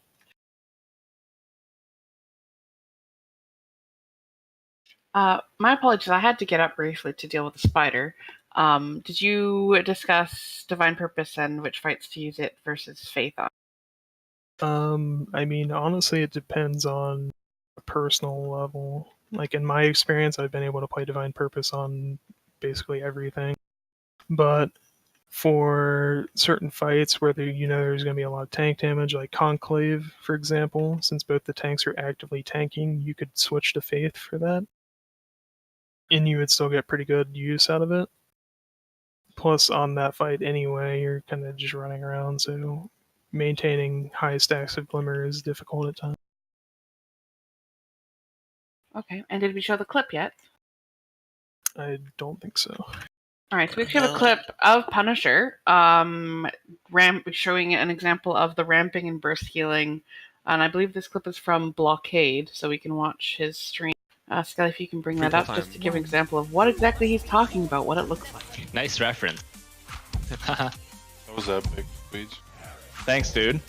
My apologies. I had to get up briefly to deal with the spider. Did you discuss Divine Purpose and which fights to use it versus Faith on? I mean, honestly, it depends on a personal level. Like in my experience, I've been able to play Divine Purpose on basically everything. But for certain fights where there's going to be a lot of tank damage, like Conclave, for example, since both the tanks are actively tanking, you could switch to Faith for that. And you would still get pretty good use out of it. Plus, on that fight anyway, you're kind of just running around, so maintaining high stacks of Glimmer is difficult at times. Okay, and did we show the clip yet? I don't think so. All right, so we actually have a clip of Punisher showing an example of the ramping and burst healing. And I believe this clip is from Blockade, so we can watch his stream. Skelly, if you can bring that up just to give an example of what exactly he's talking about, what it looks like. Nice reference. That was epic, please. Thanks, dude.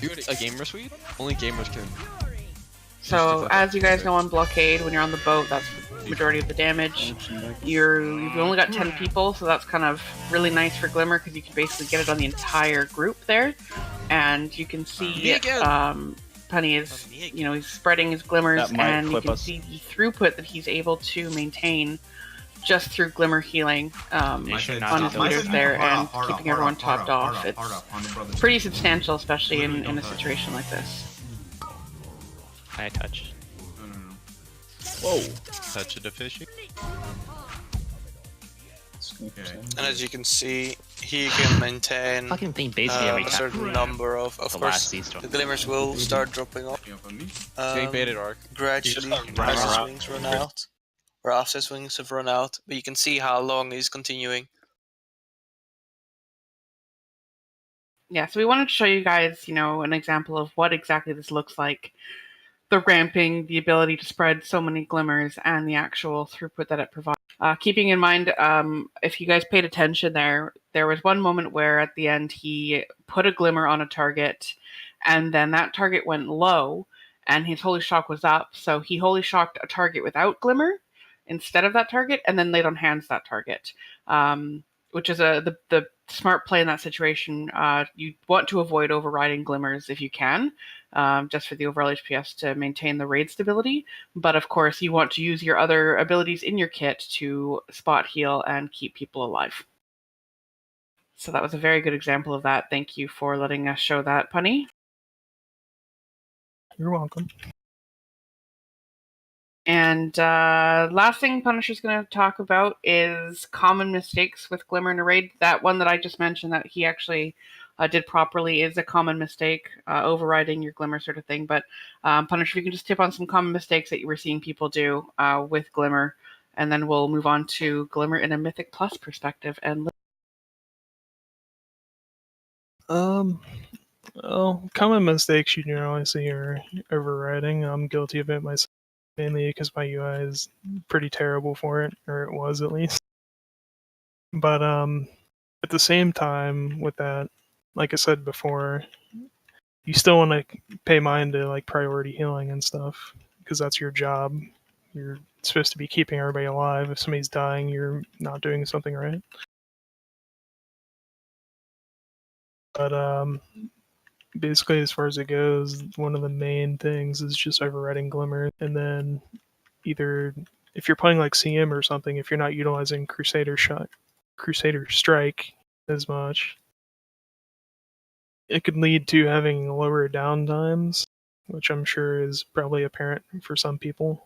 You got a gamer suite? Only gamers can. So, as you guys know on Blockade, when you're on the boat, that's the majority of the damage. You've only got 10 people, so that's kind of really nice for Glimmer, because you can basically get it on the entire group there. And you can see Punny is, he's spreading his glimmers, and you can see the throughput that he's able to maintain just through Glimmer healing on his meters there and keeping everyone topped off. It's pretty substantial, especially in a situation like this. I touch. No. Whoa. Touch it, a fishy. Okay. And as you can see, he can maintain Fucking thing basically every a time. certain number of course, the glimmers will start dropping off. Gradually as his wings run out, or after his wings have run out, but you can see how long he's continuing. Yeah, so we wanted to show you guys, an example of what exactly this looks like. The ramping, the ability to spread so many glimmers, and the actual throughput that it provides. Keeping in mind, if you guys paid attention there was one moment where at the end he put a glimmer on a target, and then that target went low, and his Holy Shock was up, so he Holy Shocked a target without glimmer instead of that target, and then laid on hands that target, which is the smart play in that situation. You want to avoid overriding glimmers if you can, just for the overall HPS to maintain the raid stability. But of course, you want to use your other abilities in your kit to spot heal and keep people alive. So that was a very good example of that. Thank you for letting us show that, Punny. You're welcome. And last thing Punisher's going to talk about is common mistakes with Glimmer in a raid. That one that I just mentioned that he actually did properly is a common mistake, overriding your Glimmer sort of thing. But Punisher, if you can just tip on some common mistakes that you were seeing people do with Glimmer and then we'll move on to Glimmer in a Mythic Plus perspective. And well, common mistakes you generally see are overriding. I'm guilty of it myself, mainly because my UI is pretty terrible for it, or it was at least. But at the same time, with that, like I said before, you still want to pay mind to like priority healing and stuff, because that's your job. You're supposed to be keeping everybody alive. If somebody's dying, you're not doing something right. But basically, as far as it goes, one of the main things is just overriding Glimmer, and then either if you're playing like CM or something, if you're not utilizing Crusader Strike as much, it could lead to having lower downtimes, which I'm sure is probably apparent for some people,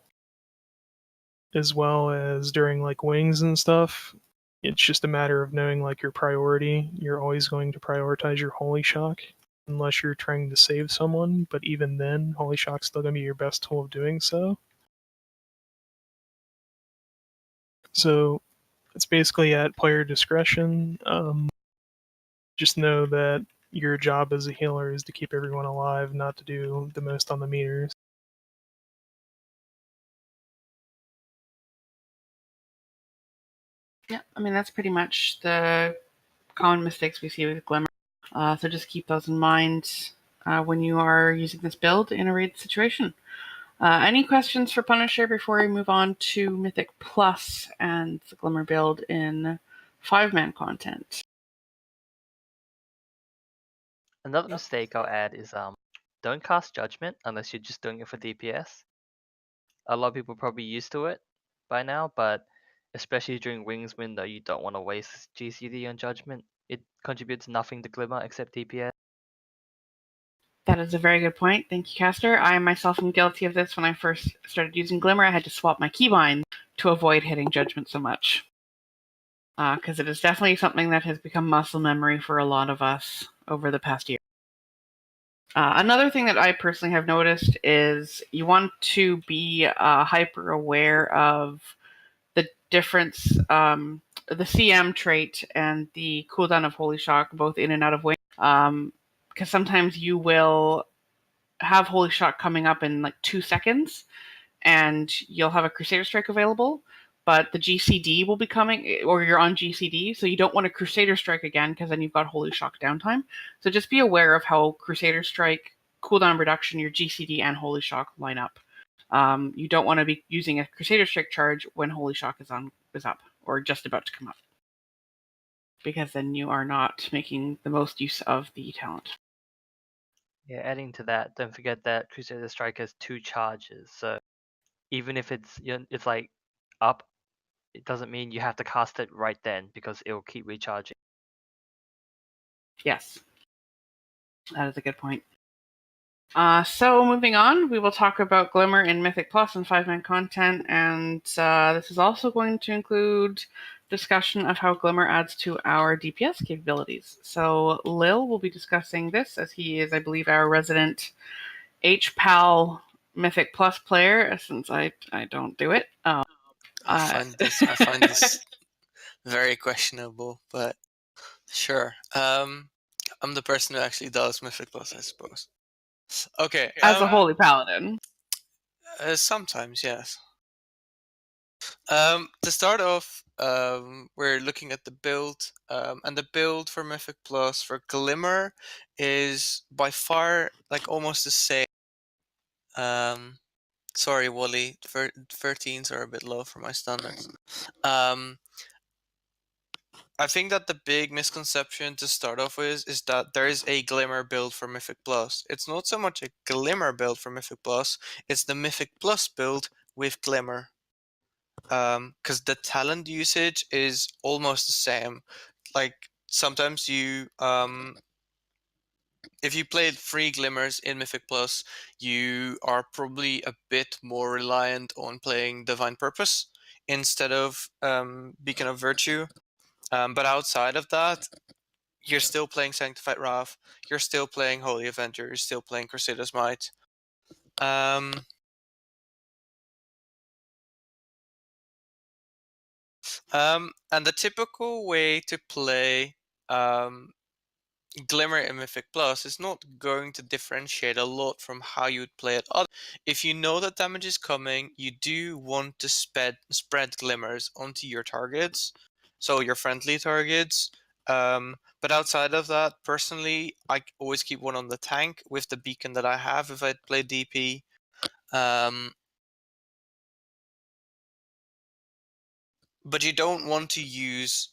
as well as during like wings and stuff. It's just a matter of knowing like your priority. You're always going to prioritize your Holy Shock unless you're trying to save someone, but even then, Holy Shock's still going to be your best tool of doing so. So it's basically at player discretion. Just know that your job as a healer is to keep everyone alive, not to do the most on the meters. yeah, I mean, that's pretty much the common mistakes we see with Glimmer. So just keep those in mind when you are using this build in a raid situation. Any questions for Punisher before we move on to Mythic Plus and the Glimmer build in 5-man content? Another mistake I'll add is don't cast Judgment unless you're just doing it for DPS. A lot of people are probably used to it by now, but especially during Wings window, you don't want to waste GCD on Judgment. It contributes nothing to Glimmer except DPS. That is a very good point. Thank you, Caster. I myself am guilty of this. When I first started using Glimmer, I had to swap my keybind to avoid hitting Judgment so much. Because it is definitely something that has become muscle memory for a lot of us over the past year. Another thing that I personally have noticed is you want to be hyper aware of the difference, the CM trait and the cooldown of Holy Shock, both in and out of wing. Because sometimes you will have Holy Shock coming up in like 2 seconds, and you'll have a Crusader Strike available, but the GCD will be coming, or you're on GCD, so you don't want a Crusader Strike again, because then you've got Holy Shock downtime. So just be aware of how Crusader Strike, cooldown reduction, your GCD, and Holy Shock line up. You don't want to be using a Crusader Strike charge when Holy Shock is up, or just about to come up, because then you are not making the most use of the talent. Yeah, adding to that, don't forget that Crusader Strike has 2 charges, so even if it's like up, it doesn't mean you have to cast it right then because it will keep recharging. Yes, that is a good point. So moving on, we will talk about Glimmer in Mythic Plus and 5-man content, and this is also going to include discussion of how Glimmer adds to our DPS capabilities. So Lil will be discussing this, as he is, I believe, our resident HPAL Mythic Plus player, since I don't do it. I find this very questionable, but sure. I'm the person who actually does Mythic Plus, I suppose. Okay. As a Holy Paladin. Sometimes, yes. To start off, we're looking at the build, and the build for Mythic Plus for Glimmer is by far like almost the same. Sorry, Wally, 13s are a bit low for my standards. I think that the big misconception to start off with is that there is a Glimmer build for Mythic Plus. It's not so much a Glimmer build for Mythic Plus, it's the Mythic Plus build with Glimmer. Because the talent usage is almost the same. Like, sometimes you, if you played 3 Glimmers in Mythic Plus, you are probably a bit more reliant on playing Divine Purpose instead of Beacon of Virtue. But outside of that, you're still playing Sanctified Wrath, you're still playing Holy Avenger, you're still playing Crusader's Might. And the typical way to play Glimmer in Mythic Plus is not going to differentiate a lot from how you would play it. If you know that damage is coming, you do want to spread glimmers onto your targets, so your friendly targets. But outside of that, personally, I always keep one on the tank with the beacon that I have if I play DP. But you don't want to use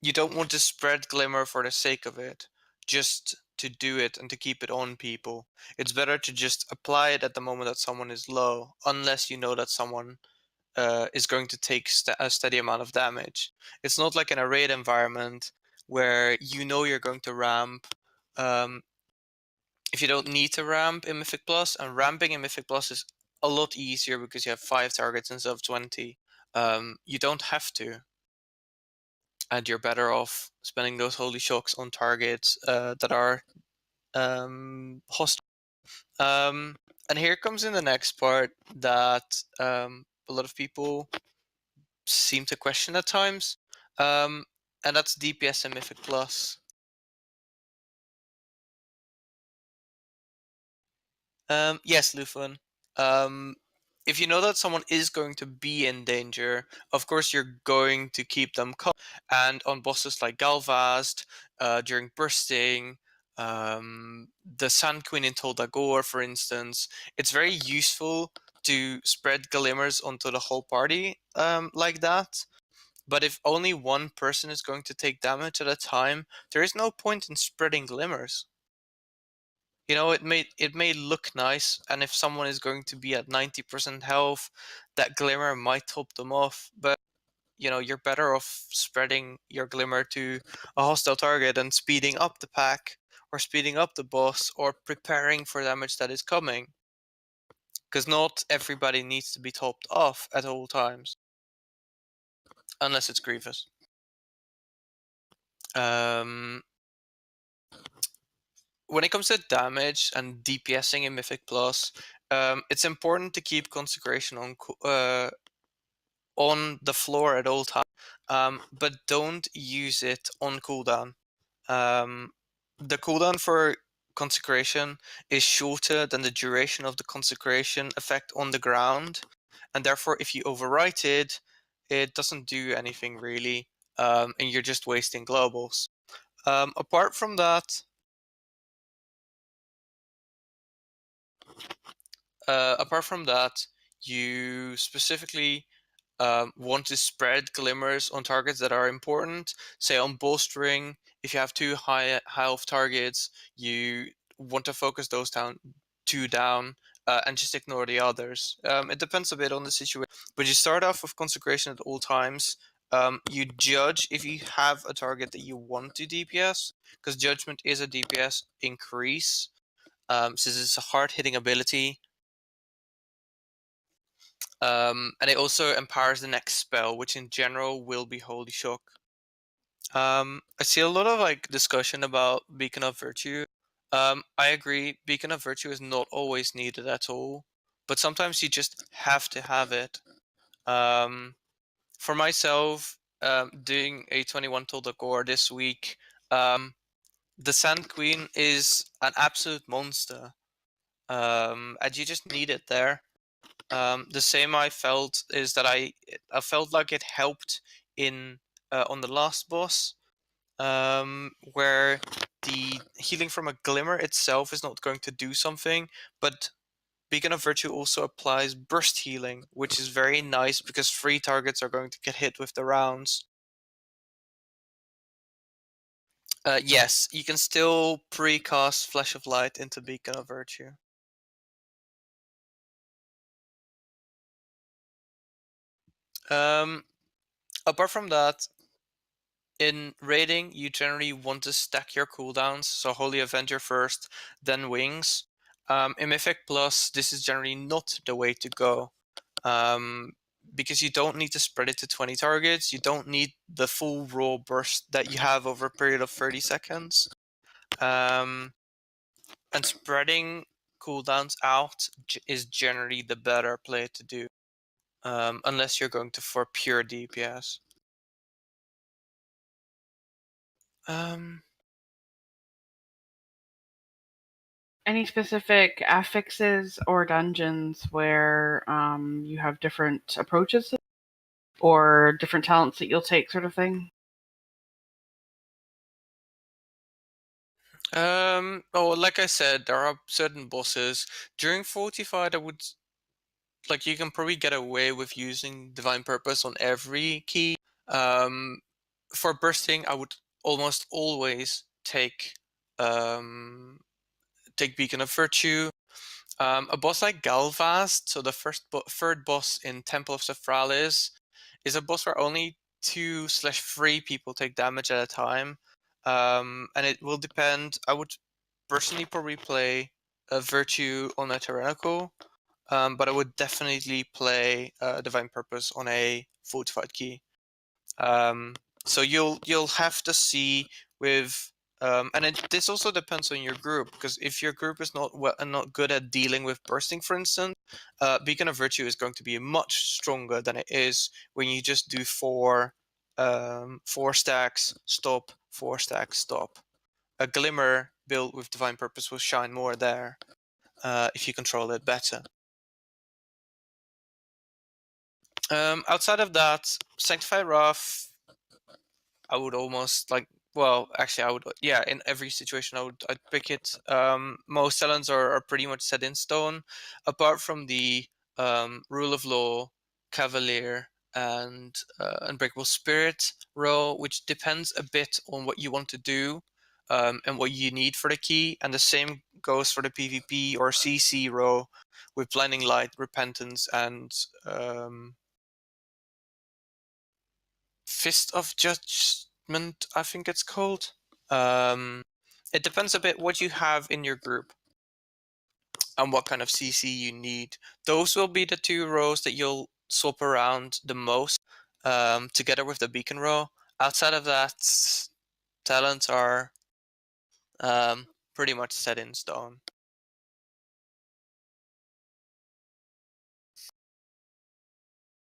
you don't want to spread Glimmer for the sake of it, just to do it and to keep it on people. It's better to just apply it at the moment that someone is low, unless you know that someone is going to take a steady amount of damage. It's not like in a raid environment where you know you're going to ramp. If you don't need to ramp in Mythic Plus, and ramping in Mythic Plus is a lot easier because you have 5 targets instead of 20. You don't have to, and you're better off spending those holy shocks on targets that are hostile. And here comes in the next part that a lot of people seem to question at times, and that's DPS and Mythic Plus. Yes, Lufun. If you know that someone is going to be in danger, of course you're going to keep them calm. And on bosses like Galvast, during bursting, the Sand Queen in Toldagor, for instance, it's very useful to spread glimmers onto the whole party like that. But if only one person is going to take damage at a time, there is no point in spreading glimmers. You know, it may look nice, and if someone is going to be at 90% health, that Glimmer might top them off, but you know, you're better off spreading your Glimmer to a hostile target and speeding up the pack, or speeding up the boss, or preparing for damage that is coming. Because not everybody needs to be topped off at all times. Unless it's Grievous. When it comes to damage and DPSing in Mythic Plus, it's important to keep Consecration on the floor at all times, but don't use it on cooldown. The cooldown for Consecration is shorter than the duration of the Consecration effect on the ground, and therefore if you overwrite it, it doesn't do anything really, and you're just wasting globals. Apart from that, you specifically want to spread glimmers on targets that are important. Say on bolstering, if you have 2 high health targets, you want to focus those down, and just ignore the others. It depends a bit on the situation, but you start off with Consecration at all times. You judge if you have a target that you want to DPS, because Judgment is a DPS increase, since it's a hard-hitting ability. And it also empowers the next spell, which in general will be Holy Shock. I see a lot of discussion about Beacon of Virtue. I agree, Beacon of Virtue is not always needed at all, but sometimes you just have to have it. For myself, doing a 21 Tilda Gore this week, the Sand Queen is an absolute monster, and you just need it there. The same I felt is that I felt like it helped in on the last boss, where the healing from a Glimmer itself is not going to do something, but Beacon of Virtue also applies burst healing, which is very nice because 3 targets are going to get hit with the rounds. Yes, you can still pre-cast Flash of Light into Beacon of Virtue. Apart from that, in raiding, you generally want to stack your cooldowns, so Holy Avenger first, then Wings. In Mythic Plus, this is generally not the way to go, because you don't need to spread it to 20 targets, you don't need the full raw burst that you have over a period of 30 seconds. And spreading cooldowns out is generally the better play to do. unless you're going to for pure DPS. Any specific affixes or dungeons where you have different approaches or different talents that you'll take, sort of thing? Oh, like I said, there are certain bosses during Fortified. I would like you can probably get away with using Divine Purpose on every key. For bursting, I would almost always take Beacon of Virtue. A boss like Galvast, so the third boss in Temple of Sephraliz, is a boss where only 2/3 people take damage at a time. And it will depend. I would personally probably play a Virtue on a Tyrannical, but I would definitely play Divine Purpose on a Fortified key. So you'll have to see with and this also depends on your group, because if your group is not good at dealing with bursting, for instance, Beacon of Virtue is going to be much stronger than it is when you just do four stacks stop, 4 stacks stop. A Glimmer built with Divine Purpose will shine more there if you control it better. Outside of that, Sanctify Wrath, I would almost actually I would, in every situation I'd pick it. Most talents are pretty much set in stone, apart from the Rule of Law, Cavalier, and Unbreakable Spirit row, which depends a bit on what you want to do and what you need for the key, and the same goes for the PvP or CC row with Blinding Light, Repentance, and Fist of Judgment, I think it's called. It depends a bit what you have in your group and what kind of CC you need. Those will be the 2 rows that you'll swap around the most, together with the beacon row. Outside of that, talents are pretty much set in stone.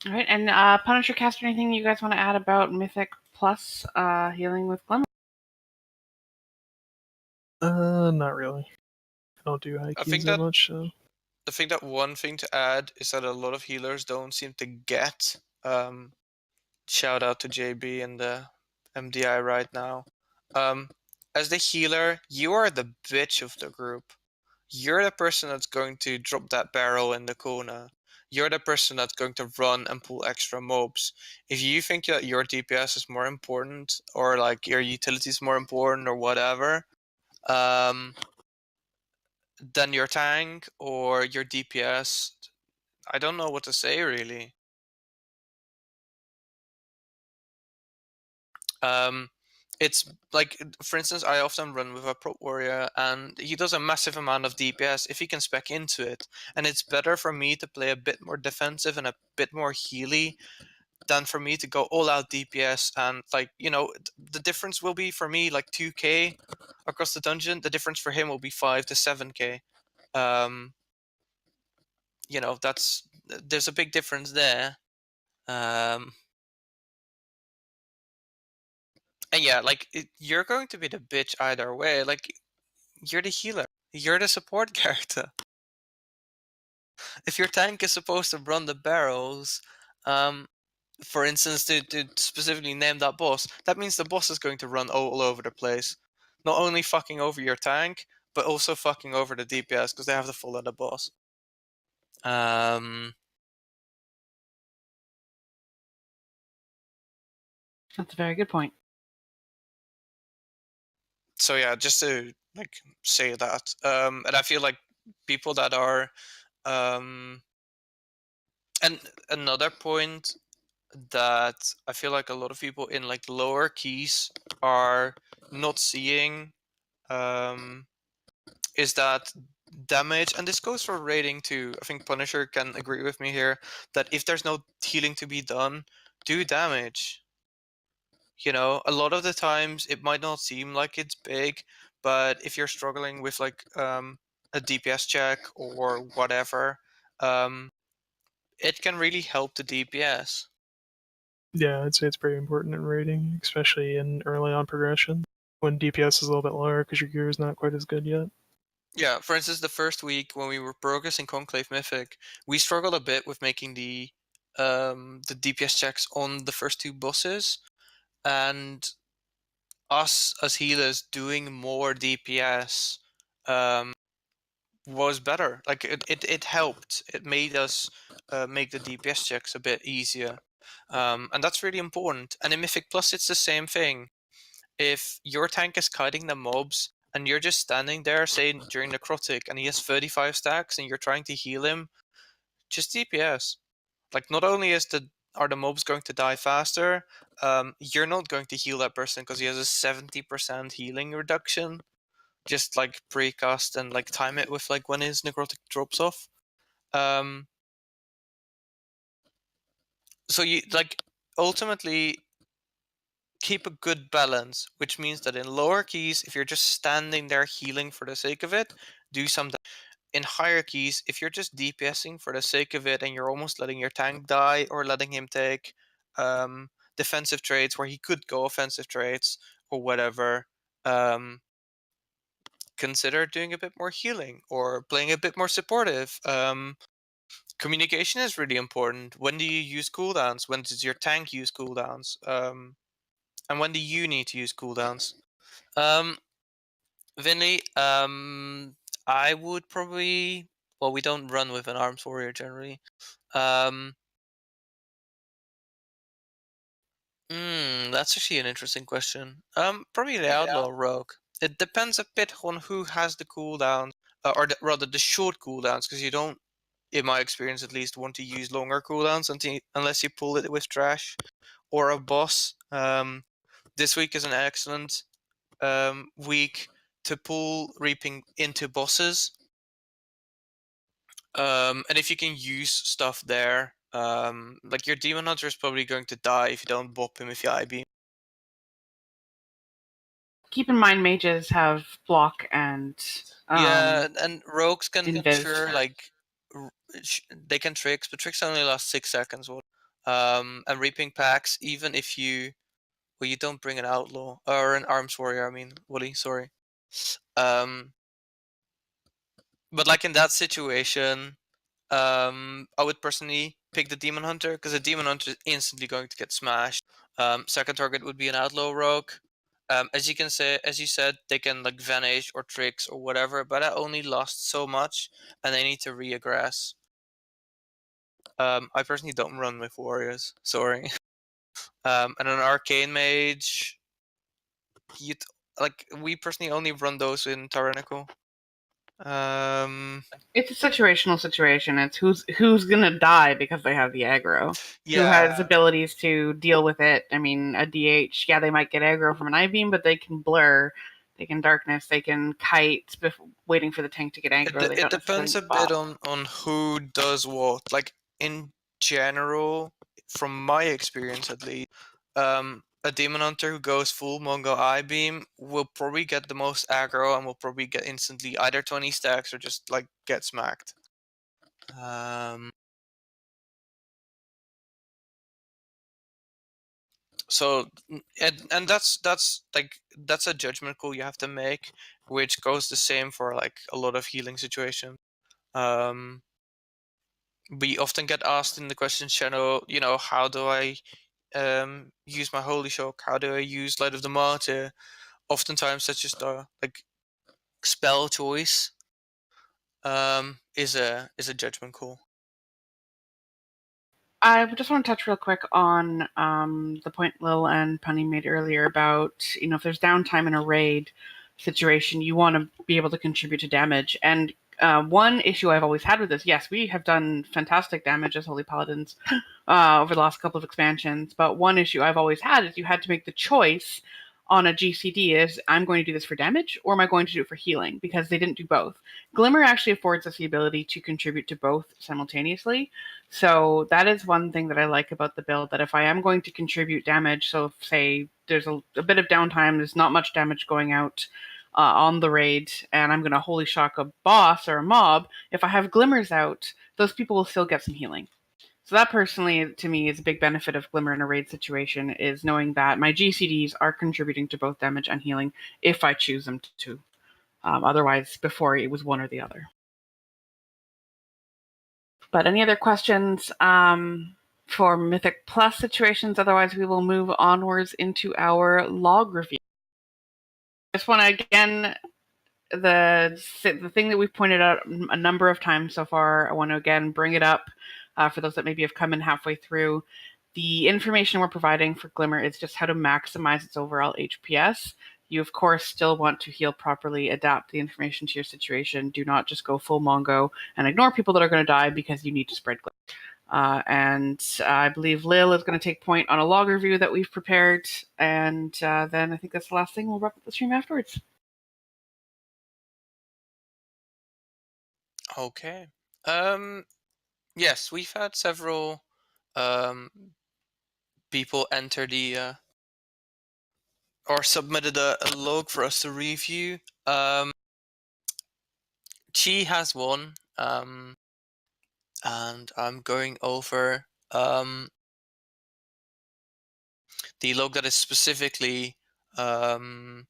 All right, and Punisher, Caster, anything you guys want to add about Mythic Plus healing with Glimmer? Not really. I don't do high I keys think that that much, so. I think that one thing to add is that a lot of healers don't seem to get. Shout out to JB and the MDI right now. As the healer, you are the bitch of the group. You're the person that's going to drop that barrel in the corner. You're the person that's going to run and pull extra mobs. If you think that your DPS is more important, or like your utility is more important, or whatever, than your tank or your DPS, I don't know what to say really. It's like, for instance, I often run with a Prot Warrior, and he does a massive amount of DPS if he can spec into it. And it's better for me to play a bit more defensive and a bit more healy than for me to go all out DPS. And like, the difference will be for me like 2k across the dungeon. The difference for him will be 5 to 7k. There's a big difference there. And yeah, you're going to be the bitch either way. Like, you're the healer. You're the support character. If your tank is supposed to run the barrels, for instance, to specifically name that boss, that means the boss is going to run all over the place. Not only fucking over your tank, but also fucking over the DPS, because they have to follow the boss. That's a very good point. So yeah, just to say that, and I feel like people that are, and another point that I feel like a lot of people in lower keys are not seeing, is that damage, and this goes for raiding too. I think Punisher can agree with me here that if there's no healing to be done, do damage. A lot of the times it might not seem like it's big, but if you're struggling with a DPS check or whatever, it can really help the DPS. Yeah, I'd say it's pretty important in raiding, especially in early on progression, when DPS is a little bit lower because your gear is not quite as good yet. Yeah, for instance, the first week when we were progressing Conclave Mythic, we struggled a bit with making the DPS checks on the first 2 bosses, and us as healers doing more DPS was better. Like it helped. It made us make the DPS checks a bit easier, and that's really important. And in Mythic Plus, it's the same thing. If your tank is kiting the mobs and you're just standing there, say during necrotic, and he has 35 stacks, and you're trying to heal him, just DPS. Like, not only are the mobs going to die faster, you're not going to heal that person because he has a 70% healing reduction. Just like precast and like time it with like when his necrotic drops off. So you like ultimately keep a good balance, which means that in lower keys, if you're just standing there healing for the sake of it, do something. In higher keys, if you're just DPSing for the sake of it and you're almost letting your tank die or letting him take defensive trades where he could go offensive trades or whatever, consider doing a bit more healing or playing a bit more supportive. Communication is really important. When do you use cooldowns? When does your tank use cooldowns? And when do you need to use cooldowns? Vinley, I would probably. Well, we don't run with an arms warrior generally. That's actually an interesting question. Probably the outlaw rogue. It depends a bit on who has the cooldown, rather the short cooldowns, because you don't, in my experience at least, want to use longer cooldowns unless you pull it with trash or a boss. This week is an excellent week to pull reaping into bosses. And if you can use stuff there, like your demon hunter is probably going to die if you don't bop him with your IB. Keep in mind, mages have block and Yeah, and rogues can invis. sure like they can tricks, but tricks only last 6 seconds. And reaping packs, even if you don't bring an outlaw or an arms warrior. I mean, Wooly, sorry. But like in that situation, I would personally pick the demon hunter because the demon hunter is instantly going to get smashed. Second target would be an outlaw rogue. As you said, they can like vanish or tricks or whatever, but that only lasts so much, and they need to reaggress. I personally don't run with warriors. Sorry. And an arcane mage, we personally only run those in tyrannical. It's a situational situation. It's who's gonna die because they have the aggro. Yeah. Who has abilities to deal with it. I mean, a DH, yeah, they might get aggro from an I-beam, but they can blur, they can darkness, they can kite, waiting for the tank to get aggro. It depends a bit on who does what. Like in general, from my experience at least, a demon hunter who goes full Mongo I-beam will probably get the most aggro and will probably get instantly either 20 stacks or just like get smacked. So and that's a judgment call you have to make, which goes the same for like a lot of healing situations. We often get asked in the questions channel, how do I use my holy shock? How do I use Light of the Martyr? Oftentimes that's just a like spell choice. Is a judgment call. I just want to touch real quick on the point Lil and Punny made earlier about, if there's downtime in a raid situation, you want to be able to contribute to damage. And one issue I've always had with this, yes, we have done fantastic damage as Holy Paladins over the last couple of expansions, but one issue I've always had is you had to make the choice on a GCD is, I'm going to do this for damage or am I going to do it for healing? Because they didn't do both. Glimmer actually affords us the ability to contribute to both simultaneously. So that is one thing that I like about the build, that if I am going to contribute damage, so if, say, there's a bit of downtime, there's not much damage going out on the raid, and I'm going to holy shock a boss or a mob, if I have glimmers out, those people will still get some healing. So that personally, to me, is a big benefit of Glimmer in a raid situation, is knowing that my GCDs are contributing to both damage and healing if I choose them to. Otherwise, before it was one or the other. But any other questions for Mythic Plus situations? Otherwise, we will move onwards into our log review. I just want to, again, the thing that we've pointed out a number of times so far, I want to again bring it up for those that maybe have come in halfway through. The information we're providing for Glimmer is just how to maximize its overall HPS. You, of course, still want to heal properly, adapt the information to your situation. Do not just go full Mongo and ignore people that are going to die because you need to spread Glimmer. And I believe Lil is going to take point on a log review that we've prepared. And then I think that's the last thing. We'll wrap up the stream afterwards. Okay. Yes, we've had several people enter the or submitted a log for us to review. Chi has one, and I'm going over the log that is specifically the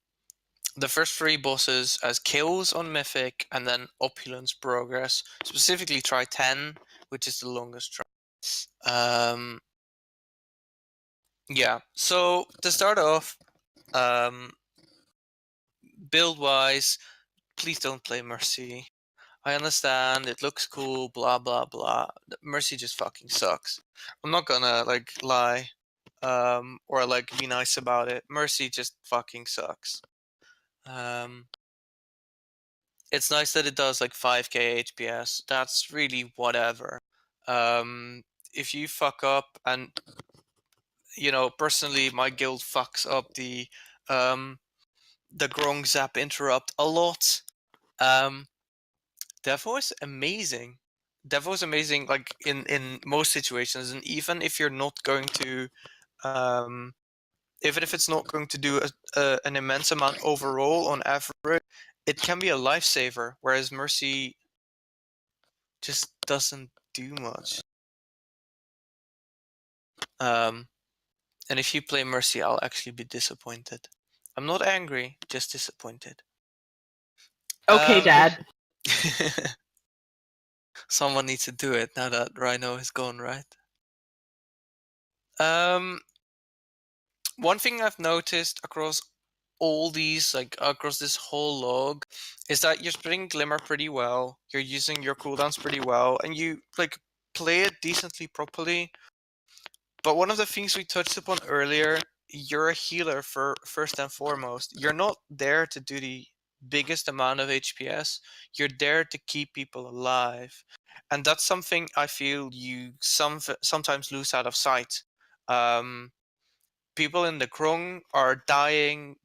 first 3 bosses as kills on Mythic, and then Opulence progress. Specifically, try 10, which is the longest try. Yeah. So to start off, build-wise, please don't play Mercy. I understand it looks cool, blah blah blah. Mercy just fucking sucks. I'm not gonna like lie, or like be nice about it. Mercy just fucking sucks. It's nice that it does like 5k HPS. That's really whatever. If you fuck up, and you know, personally, my guild fucks up the Grong Zap interrupt a lot. Devo is amazing. Devo is amazing, like in most situations, and even if you're not going to, even if it's not going to do an immense amount overall on average, it can be a lifesaver. Whereas Mercy just doesn't do much. And if you play Mercy, I'll actually be disappointed. I'm not angry, just disappointed. Okay, Dad. Someone needs to do it now that Rhino is gone, right? One thing I've noticed across all these, like across this whole log, is that you're splitting Glimmer pretty well. You're using your cooldowns pretty well, and you like play it decently properly. But one of the things we touched upon earlier, you're a healer for first and foremost. You're not there to do the biggest amount of HPS. You're there to keep people alive, and that's something I feel you sometimes lose out of sight. People in the Krung are dying.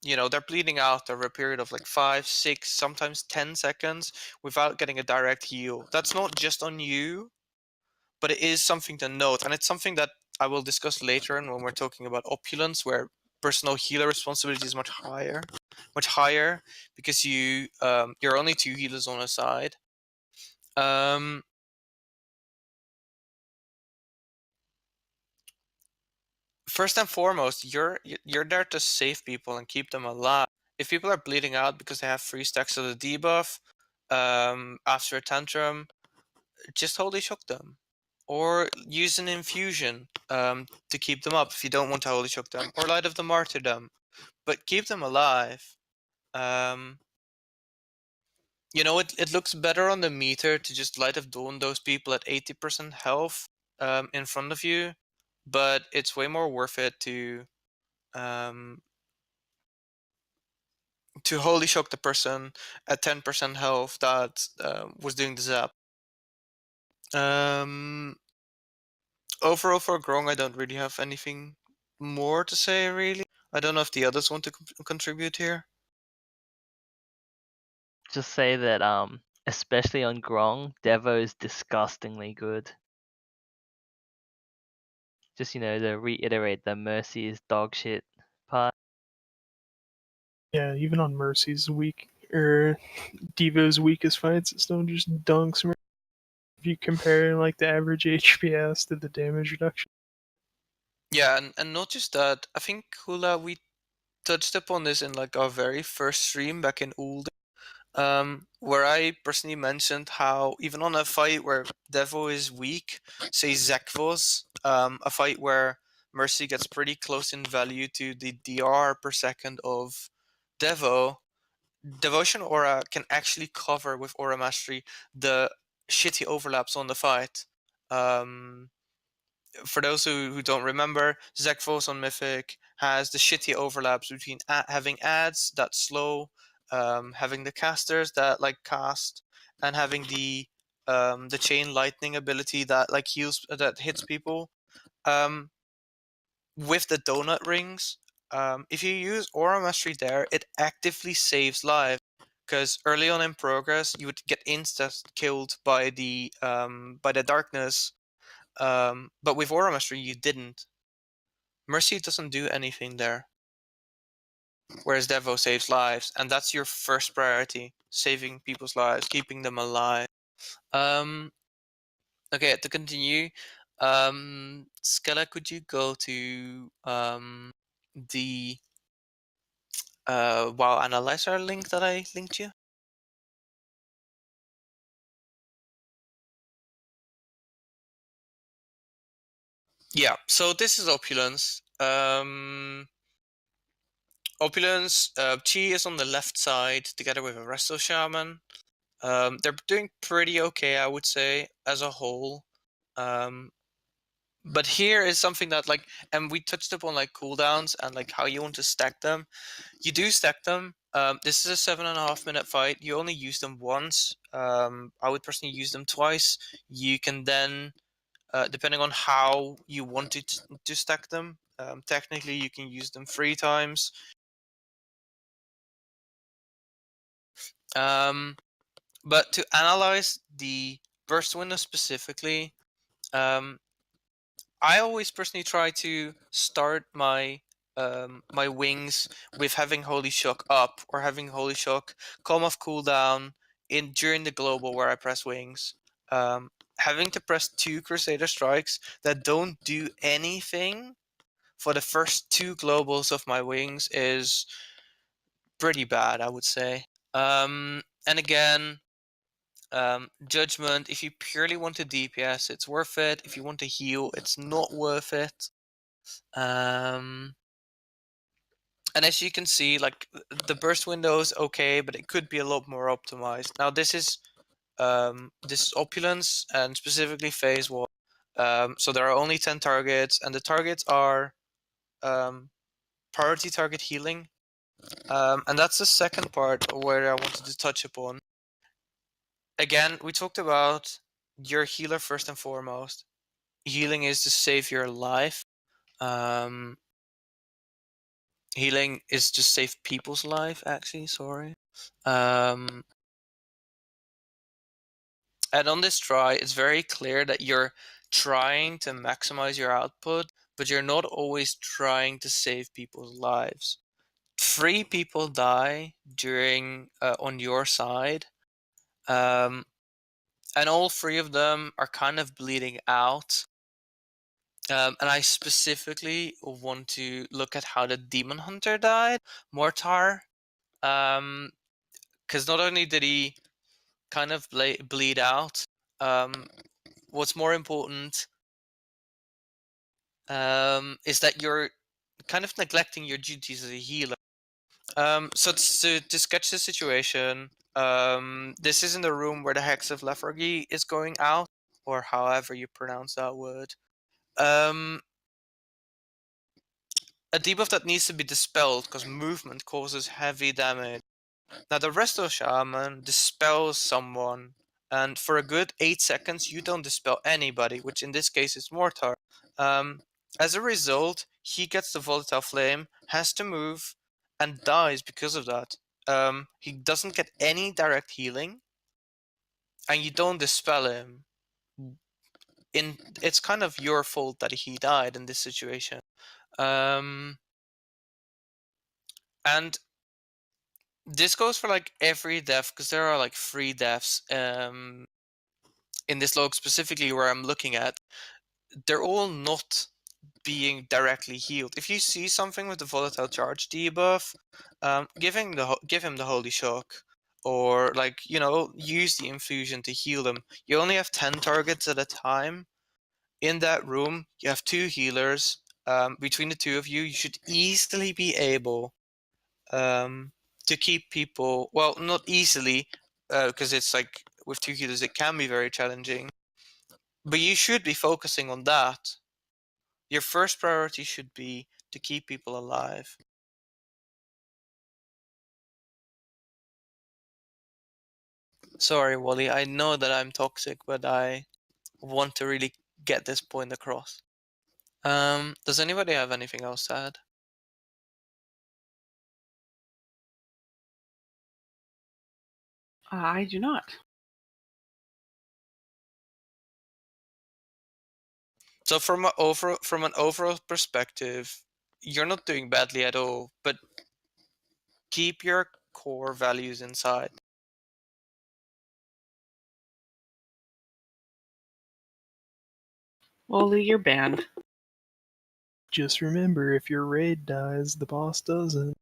You know, they're bleeding out over a period of like 5, 6, sometimes 10 seconds without getting a direct heal. That's not just on you, but it is something to note, and it's something that I will discuss later on when we're talking about Opulence, where personal healer responsibility is much higher, because you're only 2 healers on a side. First and foremost, you're there to save people and keep them alive. If people are bleeding out because they have 3 stacks of the debuff after a tantrum, just Holy Shock them. Or use an infusion to keep them up if you don't want to Holy Shock them. Or Light of the Martyrdom. But keep them alive. You know, it looks better on the meter to just Light of Dawn those people at 80% health in front of you. But it's way more worth it to Holy Shock the person at 10% health that was doing the zap. Overall for Grong, I don't really have anything more to say, really. I don't know if the others want to contribute here. Just say that especially on Grong, Devo is disgustingly good. Just, you know, to reiterate the Mercy is dog shit part. Yeah, even on Mercy's weak or Devo's weakest fights, it still just dunks. if you compare like the average HPS to the damage reduction. Yeah, and not just that. I think Hula, we touched upon this in like our very first stream back in old, where I personally mentioned how even on a fight where Devo is weak, say Zekvos, a fight where Mercy gets pretty close in value to the DR per second of Devo, Devotion Aura can actually cover with Aura Mastery the shitty overlaps on the fight. For those who don't remember, Zekvos on Mythic has the shitty overlaps between having ads that slow, having the casters that like cast, and having the chain lightning ability that like heals, that hits people. Um, with the donut rings, if you use Aura Mastery there, it actively saves lives. Because early on in progress, you would get insta killed by the darkness, but with Aura Mastery, you didn't. Mercy doesn't do anything there, whereas Devo saves lives, and that's your first priority: saving people's lives, keeping them alive. Okay, to continue, Skella, could you go to the WoW Analyzer link that I linked you? Yeah, so this is Opulence. Opulence, Chi is on the left side together with a Resto Shaman. They're doing pretty okay, I would say, as a whole. But here is something that like, and we touched upon like cooldowns and like how you want to stack them. You do stack them. This is a 7.5 minute fight. You only use them once. I would personally use them twice. You can then, depending on how you want it to stack them, technically you can use them 3 times. But to analyze the burst window specifically, I always personally try to start my my wings with having Holy Shock up, or having Holy Shock come off cooldown in during the global where I press wings. Having to press 2 Crusader Strikes that don't do anything for the first 2 globals of my wings is pretty bad, I would say. And again, Judgment, if you purely want to DPS, it's worth it. If you want to heal, it's not worth it. And as you can see, like the burst window is okay, but it could be a lot more optimized. Now this is Opulence, and specifically phase 1. So there are only 10 targets, and the targets are priority target healing. And that's the second part where I wanted to touch upon. Again, we talked about your healer first and foremost. Healing is to save your life. Healing is to save people's life, actually, sorry. And on this try, it's very clear that you're trying to maximize your output, but you're not always trying to save people's lives. 3 people die during on your side, and all 3 of them are kind of bleeding out. And I specifically want to look at how the Demon Hunter died, Mortar. Because not only did he kind of bleed out, what's more important is that you're kind of neglecting your duties as a healer. So to sketch the situation, this is in the room where the Hex of Lethargy is going out, or however you pronounce that word. A debuff that needs to be dispelled because movement causes heavy damage. Now the Resto Shaman dispels someone, and for a good 8 seconds you don't dispel anybody, which in this case is Mortar. As a result, he gets the Volatile Flame, has to move, and dies because of that. He doesn't get any direct healing, and you don't dispel him. It's kind of your fault that he died in this situation. And this goes for like every death, because there are like 3 deaths in this log specifically where I'm looking at, they're all not being directly healed. If you see something with the volatile charge debuff, give him the holy shock, or like, you know, use the infusion to heal them. You only have 10 targets at a time. In that room, you have 2 healers. Between the 2 of you, you should easily be able to keep people. Well, not easily, because it's like with 2 healers, it can be very challenging. But you should be focusing on that. Your first priority should be to keep people alive. Sorry, Wally, I know that I'm toxic, but I want to really get this point across. Does anybody have anything else to add? I do not. So from an overall perspective, you're not doing badly at all, but keep your core values inside. Wally, you're banned. Just remember, if your raid dies, the boss doesn't.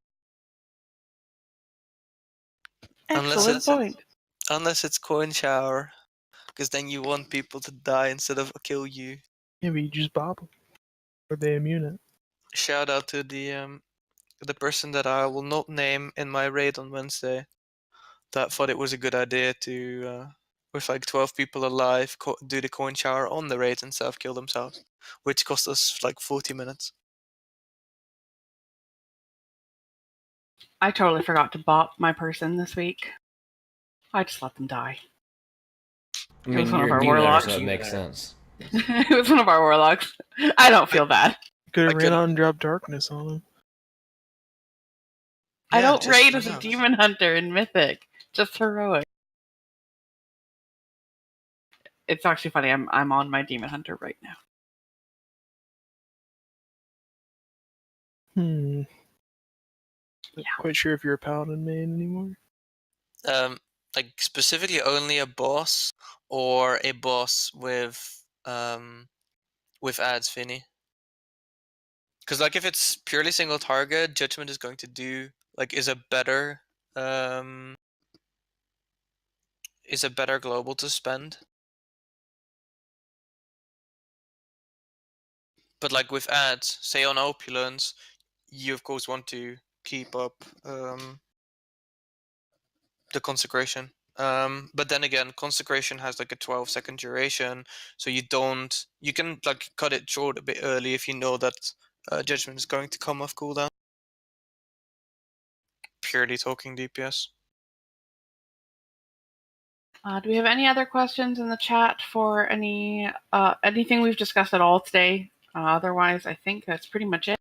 Excellent point. Unless it's coin shower, because then you want people to die instead of kill you. Yeah, but you just bop them. Or they immune it. Shout out to the person that I will not name in my raid on Wednesday that thought it was a good idea to, with like 12 people alive, do the coin shower on the raid and self-kill themselves, which cost us like 40 minutes. I totally forgot to bop my person this week. I just let them die. I mean, one of you're a our demon hunter, warlocks. so it makes sense. It was one of our warlocks. I don't feel bad. You could I have ran could- out and dropped darkness on him. I Yeah, don't just raid run as a out. demon hunter in Mythic. Just heroic. It's actually funny. I'm on my demon hunter right now. Yeah. Yeah. Quite sure if you're a paladin main anymore. Like specifically only a boss or a boss with ads, Finny. Because like if it's purely single target, Judgment is going to do like is a better global to spend. But like with ads, say on opulence, you of course want to keep up the consecration. But then again, consecration has like a 12-second duration, so you can like cut it short a bit early if you know that Judgment is going to come off cooldown. Purely talking DPS. Do we have any other questions in the chat for anything we've discussed at all today? Otherwise, I think that's pretty much it.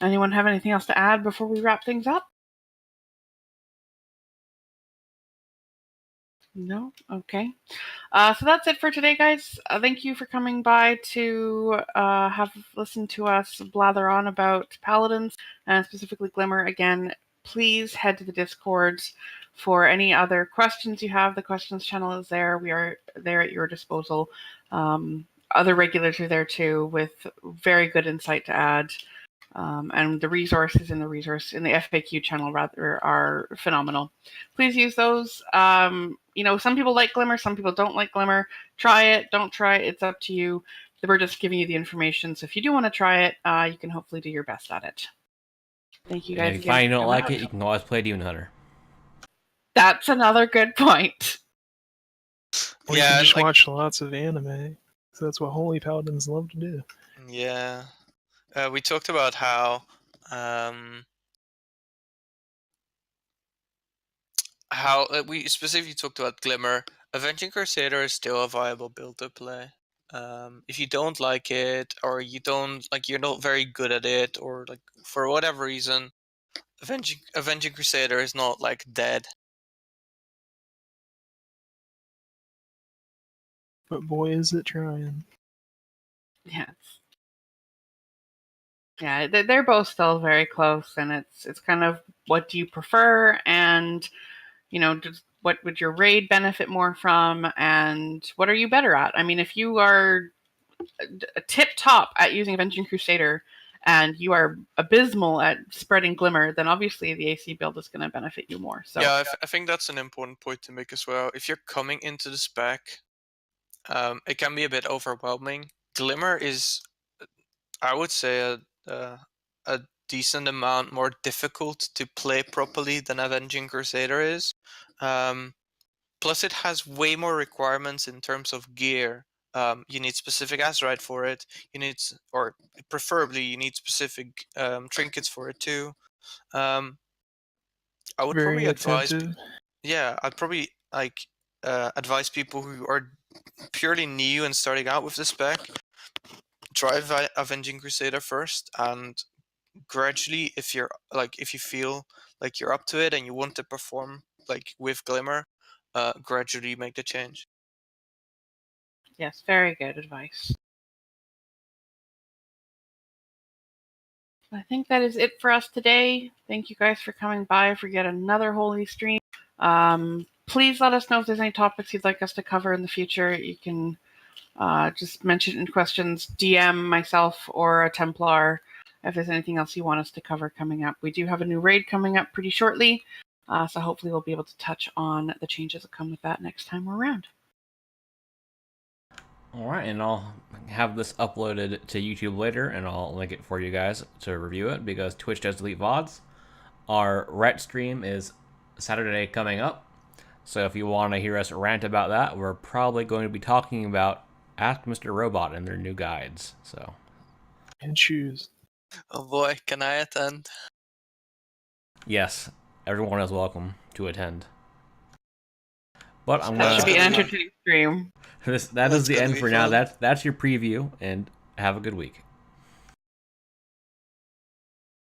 Anyone have anything else to add before we wrap things up? No? Okay. So that's it for today, guys. Thank you for coming by to have listened to us blather on about Paladins, and specifically Glimmer. Again, please head to the Discords for any other questions you have. The questions channel is there. We are there at your disposal. Other regulars are there too with very good insight to add. And the resources in the FAQ channel rather are phenomenal. Please use those. Some people like Glimmer, some people don't like Glimmer. Try it, don't try it. It's up to you. We're just giving you the information. So if you do want to try it, you can hopefully do your best at it. Thank you And guys if you again. find you don't for like coming it, out. you can always play Demon Hunter. That's another good point. Or you Yeah, can just like- watch lots of anime. So that's what holy paladins love to do. Yeah. We talked about how we specifically talked about Glimmer. Avenging Crusader is still a viable build to play. If you don't like it, or you're not very good at it, or like for whatever reason, Avenging Crusader is not like dead. But boy, is it trying. Yes. Yeah, they're both still very close, and it's kind of what do you prefer, and just what would your raid benefit more from, and what are you better at? I mean, if you are tip top at using Avenging Crusader and you are abysmal at spreading Glimmer, then obviously the AC build is going to benefit you more. So yeah, I think that's an important point to make as well. If you're coming into the spec, it can be a bit overwhelming. Glimmer is, I would say, a decent amount more difficult to play properly than Avenging Crusader is. Plus, it has way more requirements in terms of gear. You need specific Azerite for it. You need, or preferably, you need specific trinkets for it too. I would Very probably advise. attentive. Yeah, I'd probably advise people who are purely new and starting out with the spec. Try Avenging Crusader first, and gradually, if you feel like you're up to it and you want to perform like with Glimmer, gradually make the change. yes, very good advice. I think that is it for us today. Thank you guys for coming by for yet another holy stream. Please let us know if there's any topics you'd like us to cover in the future. You can just mention in questions, DM myself or a Templar if there's anything else you want us to cover coming up. We do have a new raid coming up pretty shortly, so hopefully we'll be able to touch on the changes that come with that next time we're around. All right, and I'll have this uploaded to YouTube later, and I'll link it for you guys to review it, because Twitch does delete VODs. Our Ret stream is Saturday coming up, so if you want to hear us rant about that, we're probably going to be talking about Ask Mr. Robot and their new guides. So, And shoes. Oh boy, can I attend? yes, everyone is welcome to attend. But I'm That gonna. should be an entertaining stream. That is That's the gonna end be for now. fun. That's your preview, and have a good week.